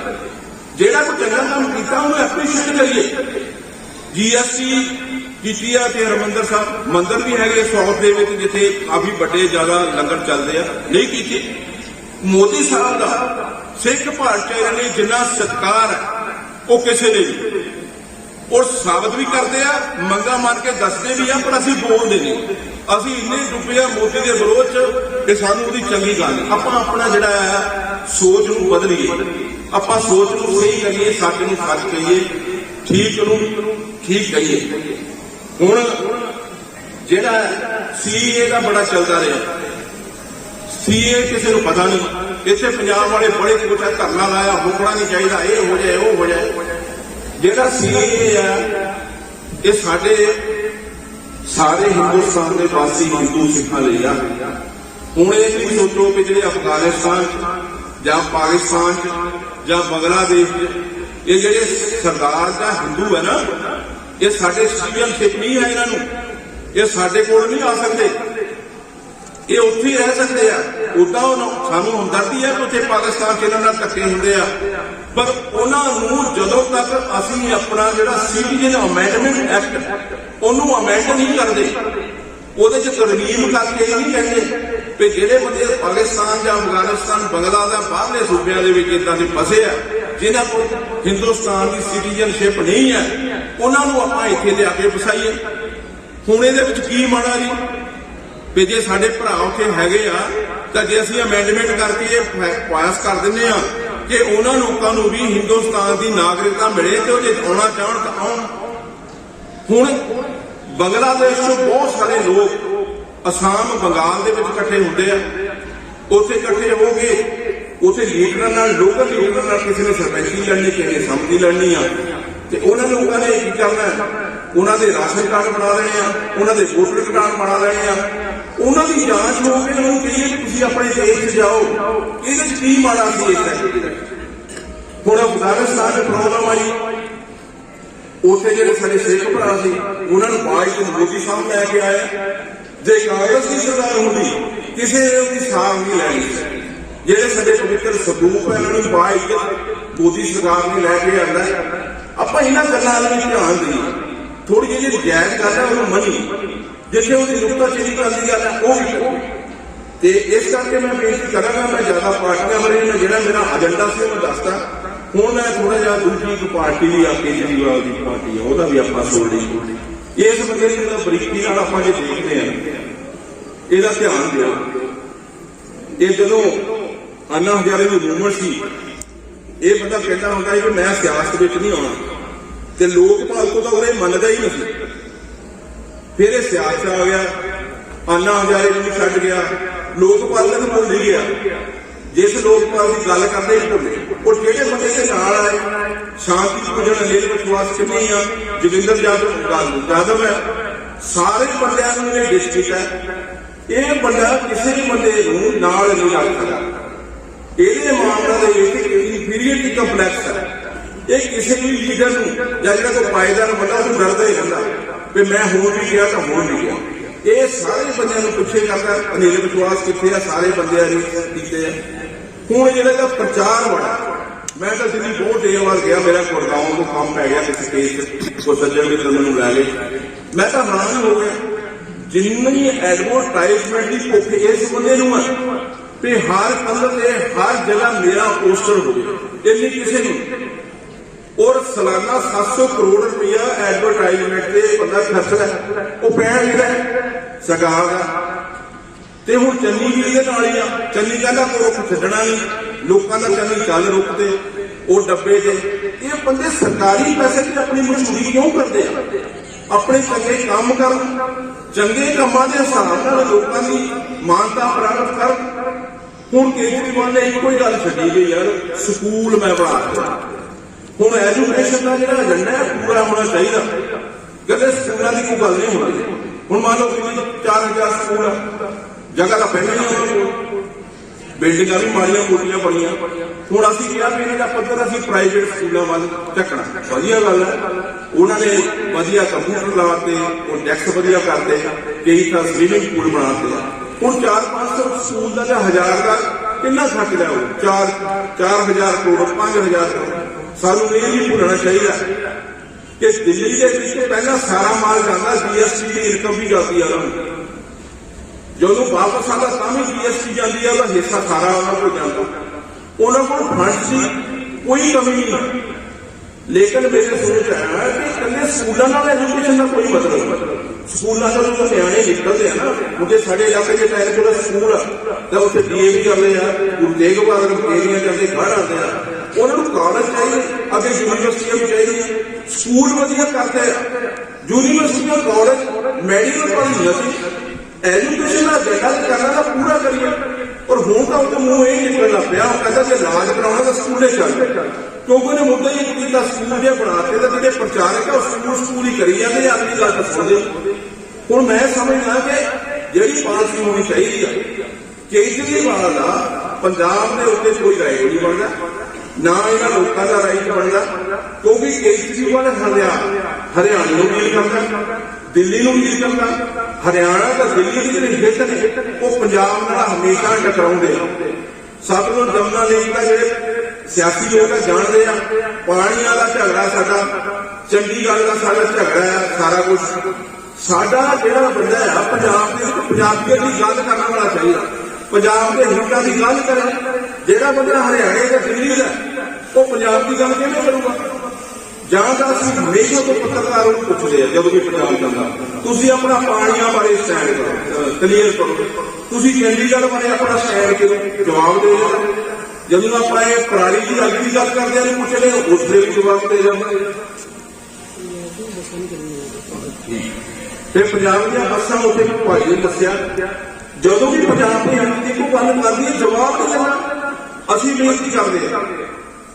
जिहड़ा कोई चंगा काम कीता उहनूं एप्रीशिएट करिए। GST की हरमंदर साहब मंदिर भी है साउथ के जिथे काफी बड़े ज्यादा लंगर चलते हैं, नहीं किए। मोदी साहब का सिख भाईचारे ने जिन्ना सत्कार है वो किसी ने भी, और साबित भी करते हैं, मंगा मार के दसते भी हैं, पर असीं बोलते नहीं। असीं इन्ने डुबे आ मोदी के विरोध च कि सानूं उहदी चंगी गल नहीं। आपां अपना जिहड़ा है सोच नूं बदलीए, आपां सोच नूं सही करिए, सच नूं सच कहिए, ठीक नूं ठीक कहिए। हुण जिहड़ा CAA का बड़ा चलता रहा, CAA किसी को पता नहीं, इत्थे पंजाब वाले बड़े कुछ धरना लाया, मुकना नहीं चाहिए, ये हो जाए वो हो जाए। जिहड़ा CAA है ये सारे हिंदुस्तान के वासी हिंदू सिखा लिया। हुण ये भी सोचो कि जिहड़े अफगानिस्तान या पाकिस्तान या बांग्लादेश ये जिहड़े सरदार का हिंदू है ना, ये साडे सिटीजनशिप नहीं है, इन्हों ये साडे कोल नहीं आ सकते, ये उत्थे ही रह सकते हैं। उदा सानू हमदर्दी है कि उत्थे पाकिस्तान च इन्हां नाल धक्के हुंदे आ, पर उन्होंने जदों तक असीं अपना जिहड़ा सिटीजन अमेंडमेंट एक्ट उन्होंने अमेंड नहीं करते, ਉਹਦੇ ਚ ਤਰਮੀਮ करके ये नहीं कहते कि ਜਿਹੜੇ ਬੰਦੇ पाकिस्तान ਜਾਂ अफगानिस्तान बंगला ਦਾ ਬਾਹਰਲੇ ਸੂਬਿਆਂ ਦੇ ਵਿੱਚ ਇਦਾਂ ਦੇ ਫਸੇ ਆ, जिन्हां कोल हिंदुस्तान की सिटीजनशिप नहीं है, उन्होंने आपां इत्थे लिया के वसाईए। हुण इहदे विच की माड़ा जी भी जे साडे भरा उत्थे हैगे आ तां जे असीं अमेंडमेंट करके ये पास कर दिंदे आ कि उन्हां लोकां नूं भी हिंदुस्तान की नागरिकता मिले ते जे आउणा चाहण तां आउण। हुण बांग्लादेश चों बहुत सारे लोग असम बंगाल दे विच इकट्ठे हुंदे आ, उत्थे इकट्ठे हो गए, उत्थे लीडरां नाल लोकल लीडरां नाल किसी ने सरपंची लड़नी, किसी ने समझी लड़नी आ, ते उन्हां लोकां ने की करना है, उन्हां दे राशन कार्ड बना लेने आ, उन्हां दे वोटर कार्ड बना लेने आ, उन्हां दी जांच हो के उन्हां नूं कहिए कि तुसीं अपने देश च जाओ, इहदे च की माड़ा सी इस हुण अफगानिस्तान च प्रॉब्लम आई, उत्थे जिहड़े साडे सिख भरा सी उन्हां नूं बाइक मोदी साहब लैके आए, जे कांग्रेस की सरकार होंदी किसी ने उहदी सार नहीं लैनी। जिहड़े साडे पवित्र सदूक है उन्होंने बाइक मोदी सरकार ने लैके आंदा, आपां इन्हां गल्लां वल भी ध्यान दईए। थोड़ी जी जायज़ गल है उहनूं मनी, जिथे उहदी नुक्ताचीनी करन दी गल है वो भी करो। ते इस करके मैं बेनती करांगा, मैं ज्यादा पार्टियां बारे मैं जिहड़ा मेरा एजेंडा सी मैं दसदा। हुण मैं थोड़ा जिहा दूसरी पार्टी आ केजरीवाल की पार्टी है वह भी आप सुन ली, इस बंदे की बरीकी नाल आपां जे देखते हैं, इसका ध्यान दिओ। ये जदों अन्ना हजारे की मूवमेंट सी, ये बंदा कहता होंदा कि मैं सियासत विच नहीं आउणा, ते लोकपाल को तो उहने मनदा ही नहीं। फिर यह सियासत आ गया, अन्ना हजारे नूं छड्ड गया, लोकपाल नूं भुल ही गया, जिस लोकपाल की गल करते ही भुले। और जिहड़े बंदे दे नाल आए शांति पूजन अनिल विश्वास चिन्नी आ, जोगिंदर यादव है, सारे बंदियां नूं इहने डिस कीता। यह बंदा किसी भी बंदे नूं नाल नहीं ला सकदा, इहदे मामला दे विच इंफीरियरिटी कंपलैक्स है। यह किसी भी लीडर नूं जां जिहड़ा कोई पायदार बंदा उहनूं डरदा ही रहिंदा भी मैं होण भी गया तो होण नहीं गया। ये सारे बंदियां नूं पिछे करदा, अनिल विश्वास कित्थे आ, सारे बंदियां ने कीते आ। हुण जिहड़ा प्रचार बड़ा मैं तो दिल्ली बहुत देर बाद गया, मेरा गुड़गांव को काम पै गया किसी केस को, सज्जन मित्र मैनू लै गए। मैं तो हैरान हो गया जिन्नी एडवरटाइजमेंट की भुख इस बंदे नूं है कि हर कलर से हर जगह मेरा पोस्टर हो गया, इन्नी किसी ने। और सालाना 700 करोड़ रुपया एडवरटाइजमेंट से बंदा खर्चदा है, वो पैन लिखा सरकार का। ते हुण चन्नी भी इहदे नाल ही आ। चन्नी कहंदा कोई रुख छड्डना नहीं, लोकां दा चन्नी चल रुकते वो डब्बे दे। ये बंदे सरकारी पैसे की अपनी मशहूरी क्यों करते हैं? अपने चंगे काम कर, चंगे कामां दे हिसाब नाल लोकां दी मानता प्राप्त कर। हुण केजरीवाल ने इक्को ही गल छड्डी गई यार, स्कूल मैं बना दिया। हुण एजुकेशन का जिहड़ा एजेंडा है पूरा होना चाहिए। कदे स्कूलों की कोई गल नहीं होती। हुण मान लो 4000 स्कूल है, जगह का पहले नहीं, बिल्डिंग भी माड़ियां मोटियां बनिया। हुण असीं कहा भी इन्हां दा पद्धर असीं प्राइवेट स्कूलों वाल झकना, वधिया गल है। उन्होंने वधिया कंप्यूटर लाते, डैस्क वधिया करते, कई तो स्विमिंग पूल बनाते। हुण 400-500 स्कूल का 1000 का कितना खर्च लिया? 4,000 करोड़ 5,000 करोड़। सानू ये नहीं भुलना चाहिए कि दिल्ली के विच पहला सारा माल जाता, GST की इनकम भी जाती है। जो वापस आता भी GST जाती है, हिस्सा सारा उन्होंने को जाता। उन्होंने को फंड की कोई कमी नहीं है। लेकिन मेरे सोच है कि कल स्कूलों का एजुकेशन का कोई मतलब नहीं। स्कूलों का जो न्याणे निकलते हैं ना, मुझे साढ़े इलाके के टाइम जो स्कूल है उसे DAV करते हैं, गुरु तेग बहादुर एरिया करते घर आते हैं। उन्होंने कॉलेज चाहिए, अगे यूनिवर्सिटियां भी चाहिए, स्कूल वधिया करते हैं, यूनिवर्सिटियां कॉलेज मेडिकल कॉलेज नहीं। एजुकेशन का एजेंडा करना पूरा करिए। और हूं तो उसके मुंह यही निकलना पाया, कहता कि इलाज कराना तो स्कूले चल, क्योंकि उन्हें मुद्दा ही किया स्कूल जो बनाते तो जो प्रचारक है स्कूल ही करी जाते, अगली गल दसोगे। हूँ मैं समझना कि जी पॉलिसी होनी चाहिए। केजरीवाल का पंजाब के उत्ते कोई राइट नहीं बनता, ना इन्होंने लोगों का राइट बनता, क्योंकि केजरीवाल हरियाणा को डील करता, दिल्ली को डील करता। हरियाणा तो दिल्ली की जो हित ने वो पंजाब नाल हमेशा टकराउंदे। सतलुज जमुना लिंक का जो सियासी लोग जानते हैं, पानी वाला झगड़ा साडा, चंडीगढ़ का साडा झगड़ा है, सारा कुछ साडा जिहड़ा बंदा है पंजाब के पंजाबियों की गल करने वाला चाहिए, पंजाब के हितों की गल करे। जिहड़ा बंदा हरियाणे का दिल्ली का वो पंजाब की गल किवें करूगा? जहां तक असं हमेशा तो पत्रकारों को पूछते हैं जब भी पंजाब जाता, तुसीं अपना पानियां बारे स्टैंड करो, क्लीयर करो। तुसीं चंडीगढ़ बारे अपना स्टैंड करो, जवाब दे दो। जब आप पराली की अग की गल करते हैं पूछते उससे भी जवाब दे जाते। फिर पंजाब दी बसां उत्थे भाई ने दस्सिया, जदों भी पंजाब की एमपी को गल करदी है जवाब तो देना। असीं बेनती करते हैं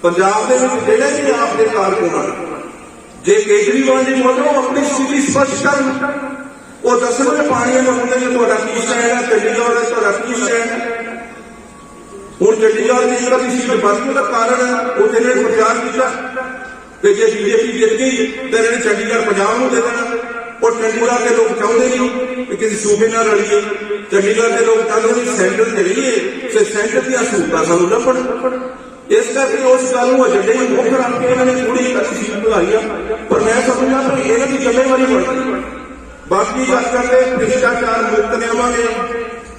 पंजाब के जिहड़े भी आपके कारकुन जे केजरीवाल जी बोलो अपनी स्थिति स्पष्ट कर, वो दसन के पानी में होंगे कि तुहाडा की स्टैंड है, चंडीगढ़ तुहाडा की स्टैंड है। हूँ चंडीगढ़ की एक सीट बचने का कारण उत्थे इन्होंने प्रचार किया कि जे BJP जित गई तो इन्होंने चंडीगढ़ पंजाब को दे देना। और चंडीगढ़ के लोग चाहते नहीं कि किसी सूबे न रलिए, चंडीगढ़ के लोग चाहते नहीं सेंटर से रहिए, सेंटर दी सहूलतां सानूं लभण। इस करके उस गल एजेंडे में मुख रख के इन्होंने थोड़ी अच्छी सीट बढ़ाई है, पर मैं समझना कि इन्हों की जिम्मेवारी बढ़ती। बाकी गल करके भ्रिष्टाचार मुक्त लियावांगे,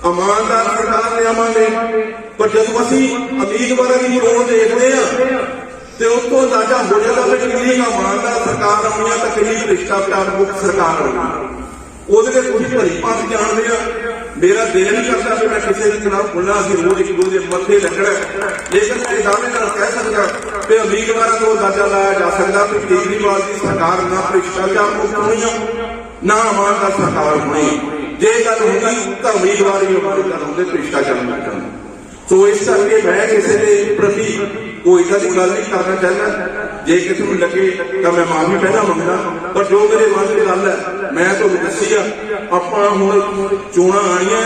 ईमानदार सरकार लियावांगे, पर जब असीं उम्मीदवारों की चोण देखते हैं तो उसको अंदाजा हो जाता है कि कितनी ईमानदार सरकार आनी है तो कितनी भ्रिष्टाचार मुक्त सरकार आनी। ਉਹਦੇ ਕੁਝ ਭਰੀ ਭਾਂਤ ਜਾਣਦੇ ਆ। मेरा दिल नहीं करता कि मैं किसी के खिलाफ बोलना, असं रोज एक दूसरे मत्थे लगना, लेकिन मैं दावे कह सकता कि उम्मीदवार को अंदाजा लाया जा सकता कि केजरीवाल की सरकार ना भ्रिष्टाचार मुक्त होनी ना ईमानदार सरकार होनी। जे गल होगी तो उम्मीदवार ही होंगे भ्रिष्टाचार मुक्त होने। सो इस करके मैं किसी के प्रति कोई ऐसी गल नहीं करना चाहता। जे किसी को लगे तो मैं माफी पहला मंगना, पर जो मेरे मन की गल है मैं तो दसी आ। ਆਪਾਂ ਹੁਣ ਚੋਣਾਂ ਆਣੀਆਂ,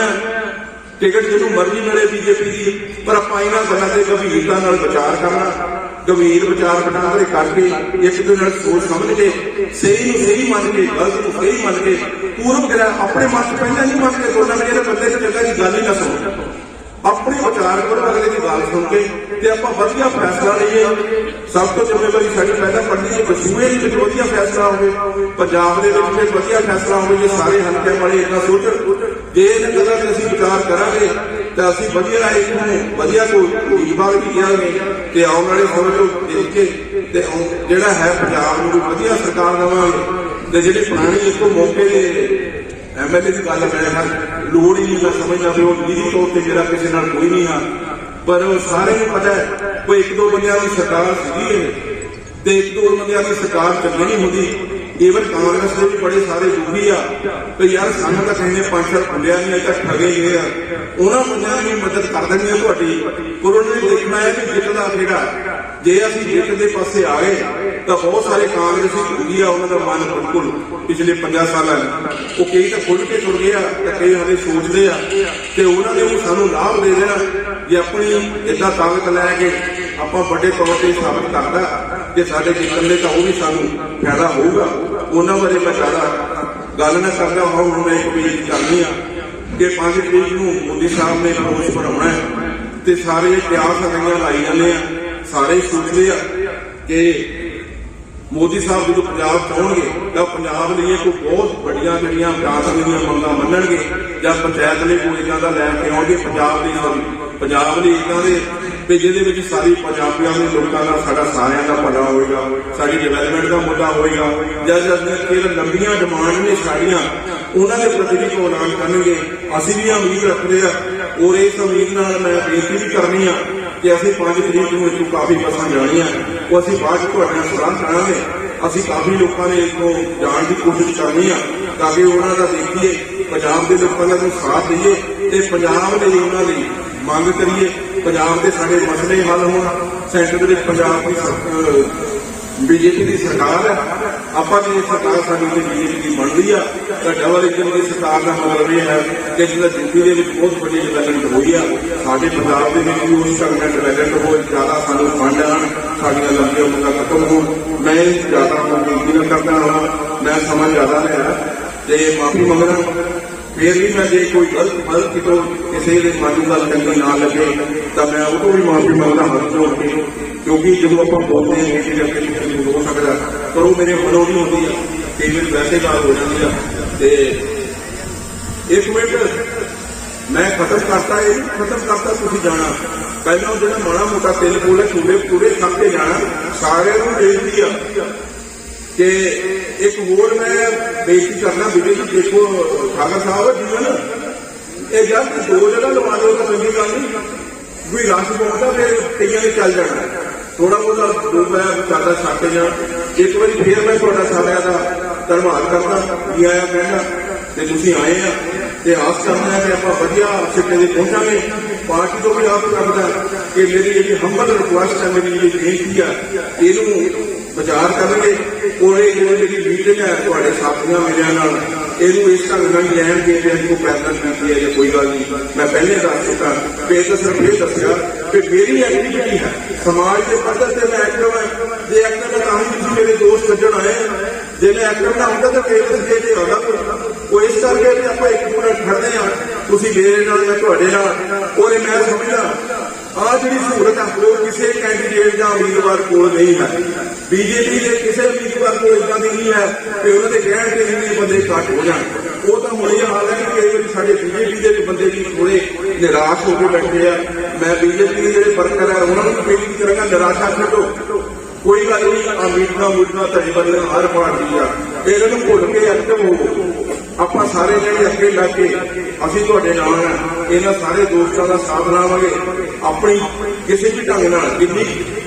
ਟਿਕਟ ਜਿਹਨੂੰ ਮਰਜ਼ੀ ਮਿਲੇ BJP ਦੀ, ਪਰ ਆਪਾਂ ਇਹਨਾਂ ਗੱਲਾਂ ਤੇ ਗੰਭੀਰਤਾ ਨਾਲ ਵਿਚਾਰ ਕਰਨਾ, ਗੰਭੀਰ ਵਿਚਾਰ ਵਿਟਾਰੇ ਕਰਕੇ ਇੱਕ ਦੂਜੇ ਨਾਲ ਸੋਚ ਸਮਝ ਕੇ ਸਹੀ ਨੂੰ ਸਹੀ ਮੰਨ ਕੇ ਗਲਤ ਨੂੰ ਸਹੀ ਮੰਨ ਕੇ ਪੂਰਵ ਗ੍ਰਹਿ ਆਪਣੇ ਮਨ ਚ ਪਹਿਲਾਂ ਨਹੀਂ ਮੰਨ ਕੇ ਬੋਲਣਾ। ਮੇਰੇ ਬੰਦੇ ਚ ਚੰਗਾ ਦੀ ਗੱਲ ਹੀ ਨਾ ਸੁਣੋ। अपने विचार करो अगले की गल सुन के ते आपां वधिया फैसला लईए। सब तो जिम्मेवारी साडी पैदा पड़नी है बसूए दे विच वधिया फैसला होवे, पंजाब दे विच फिर वधिया फैसला होवे। जे सारे हल्के वाले इतना सोचण, जे इन्हां गल्लां ते असीं विचार करांगे तो असीं वधिया एक वधिया कोई उम्मीदवार भी देंगे ते आउण वाले समय चों देख के ते जिहड़ा है पंजाब नूं वधिया सरकार देवांगे। ते जिहड़ी पुरानी इक्को मौके दे MLA की गल मैं लोड़ ही नहीं, मैं समझना भी वो निजी तौर पर मेरा किसी नाल कोई नहीं है, पर सारे को पता है कोई एक दो बंदियां की सरकार सी ते एक दो बंदियां की सरकार चंगी नहीं होती। ईवन कांग्रेस के भी बड़े सारे दुखी आ तो यार सानू तो कहीं ने 5 साल खुलिया नहीं, अज तक ठगे गए आ। उन्होंने बंदियां की मदद कर देनी है तुहाडी, पर उन्होंने देखना है कि जित का खेड़ा जे असीं जित के पासे आ गए तो बहुत सारे कांग्रेसी दुखी आ, उन्होंने मन बिल्कुल पिछले 50 साल वो कई तो खुल के तुर गए तो कई हाले सोचते हैं तो उन्होंने भी सानू लाभ दे देना जे अपनी इदा ताकत लैके आप बड़े तौर पर साबित करता कि साढ़े जितन के तो वह भी सानू फायदा होगा। उन्होंने बारे मैं ज़्यादा गल न करता हूँ। मैं एक अपील करनी आ कि 5 तरीक को मोदी साहब ने रोज भराना है तो सारे प्यास रंगियां लाई जाने, सारे सोचते हैं कि मोदी साहब जो पंजाब चाहणगे तो पंजाब लिए कोई बहुत बड़िया जड़िया विकास दी मंगां मनणगे या पंचायत ने कोई इदां दा लैके आउणगे पंजाब लिए इदां दे भी जिहदे सारी पंजाबियों के लोगों का साडा सारियां दा भला होएगा, साडी डिवेलपमेंट का मुद्दा होएगा। जब लंबियां डिमांड ने साड़ियां उन्होंने प्रति भी को ऐलान करनगे, असीं भी उम्मीद रखते हैं और इस उम्मीद नाल मैं बेनती भी करनी आ कि असीं 5 तरीक को इतों काफ़ी बसां जाणियां वो असीं बाद तुहाडे नाल सलाह करांगे। असीं काफ़ी लोगों ने इतों जाण की कोशिश करनी आ ताकि उन्हों का देखिए पंजाब के लोगों का साथ दईए तो पंजाब लई उन्हां दी मंग करिए, पंजाब के सारे मसले हल हो। सेंटर में पंजाब की बीजेपी की सरकार है, आपा जी सरकार साडी बीजेपी की बन रही है तो डबल इंजन की सरकार का मतलब यह है कि जिस यूपी के बहुत बड़ी डिवेलपमेंट हुई है साडे पंजाब के भी उस ढंग ਨਾਲ डिवेलपमेंट हो, ज़्यादा सानू फंड आन, साडियां लंबियां उम्मीदां खत्म हो। मैं ज़्यादा बेनती न करता हाँ, मैं समा ज़्यादा लिया तो माफी मंगना। फिर भी मैं जो कोई गलत कितों किसी के मन गल चंगी ना लगे तो मैं उदों भी माफी मंगता हाथ जोड़ के, क्योंकि जो आप बोलते हैं मेरी जगह हो सकता पर वो मेरे मनों नहीं होती है, कई बार वैसे गल हो जाती है। एक मिनट मैं खत्म करता ये खत्म करता तुम जाना पहला जो माड़ा मोटा तिल बोले पूरे पूरे खा के जाना सारे बेनती है कि एक होर मैं बेनती करना विजय जी देखो खाला साहब जीवन ये जब 2 जगह लवा दो तो चंगी गल नहीं, कोई रश पहुंचता फिर कई ने चल जाना थोड़ा बहुत दो मैं ज्यादा छट जा। एक बार फिर मैं थोड़ा सारिया का धन्यवाद करना जी आया कहना तो तुम आए हैं तो आस करना है कि आप वधिया सिक्के से पहुंचांगे। पार्टी तो भी आस करता कि मेरी जी हम्बल रिक्वेस्ट है, मेरी जी बेनती है इनू विचार करेंगे और जी मीटिंग है थोड़े साथियों मेरे इनू इस ढंग नाल लैन के को पैदल की है या कोई गल नहीं। मैं पहले दस चुका फिर तो सिर्फ ये दसिया कि मेरी एक्टिविटी है समाज के पद्धर से मैं एक्टिव है, जो एक्टिव है ताकि मेरे दोस्त सज्जन आए जे मैं एक्टिव ना होंगे तो केवल जे आता वो इस करके आप एक पूरा खड़ते हैं तुम मेरे नाल या तुहाडे नाल और मैं समझदा आ जी सहूलत वो किसी कैंडीडेट या उम्मीदवार को नहीं है। बीजेपी के किसी उम्मीदवार को इदा की नहीं है कि उन्होंने कहण के इन्ने बंदे घट हो जाए। वो तो हुण ये हाल है कि कई बार साडे बीजेपी के बंदे भी थोड़े निराश होकर बैठे हैं। मैं बीजेपी के जो वर्कर है उन्होंने बेनती करूंगा निराशा छड्डो, कोई गल नहीं मीटिंग धड़ी बदल हर पार्टी आ इन्हों भुल के एक्टिव हो। आप सारे जने अगे लग के असीं तुहाडे नाल इन्हां सारे दोस्तों का साथ लावांगे। अपनी किसी भी ढंग नाल जिन्नी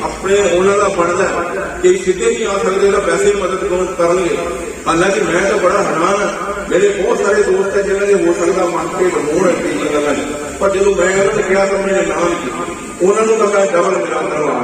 अपने उन्हां दा बनदा कई सीधे नहीं आ सकते तो वैसे मदद करेंगे। हालांकि मैं तो बड़ा हैरान हाँ, मेरे बहुत सारे दोस्त है जिन्होंने हो सकता मन के होण कई गल्लां पर जो मैं उन्होंने कहा तो मैंने नाम उन्होंने तो मैं डबल मिला करवा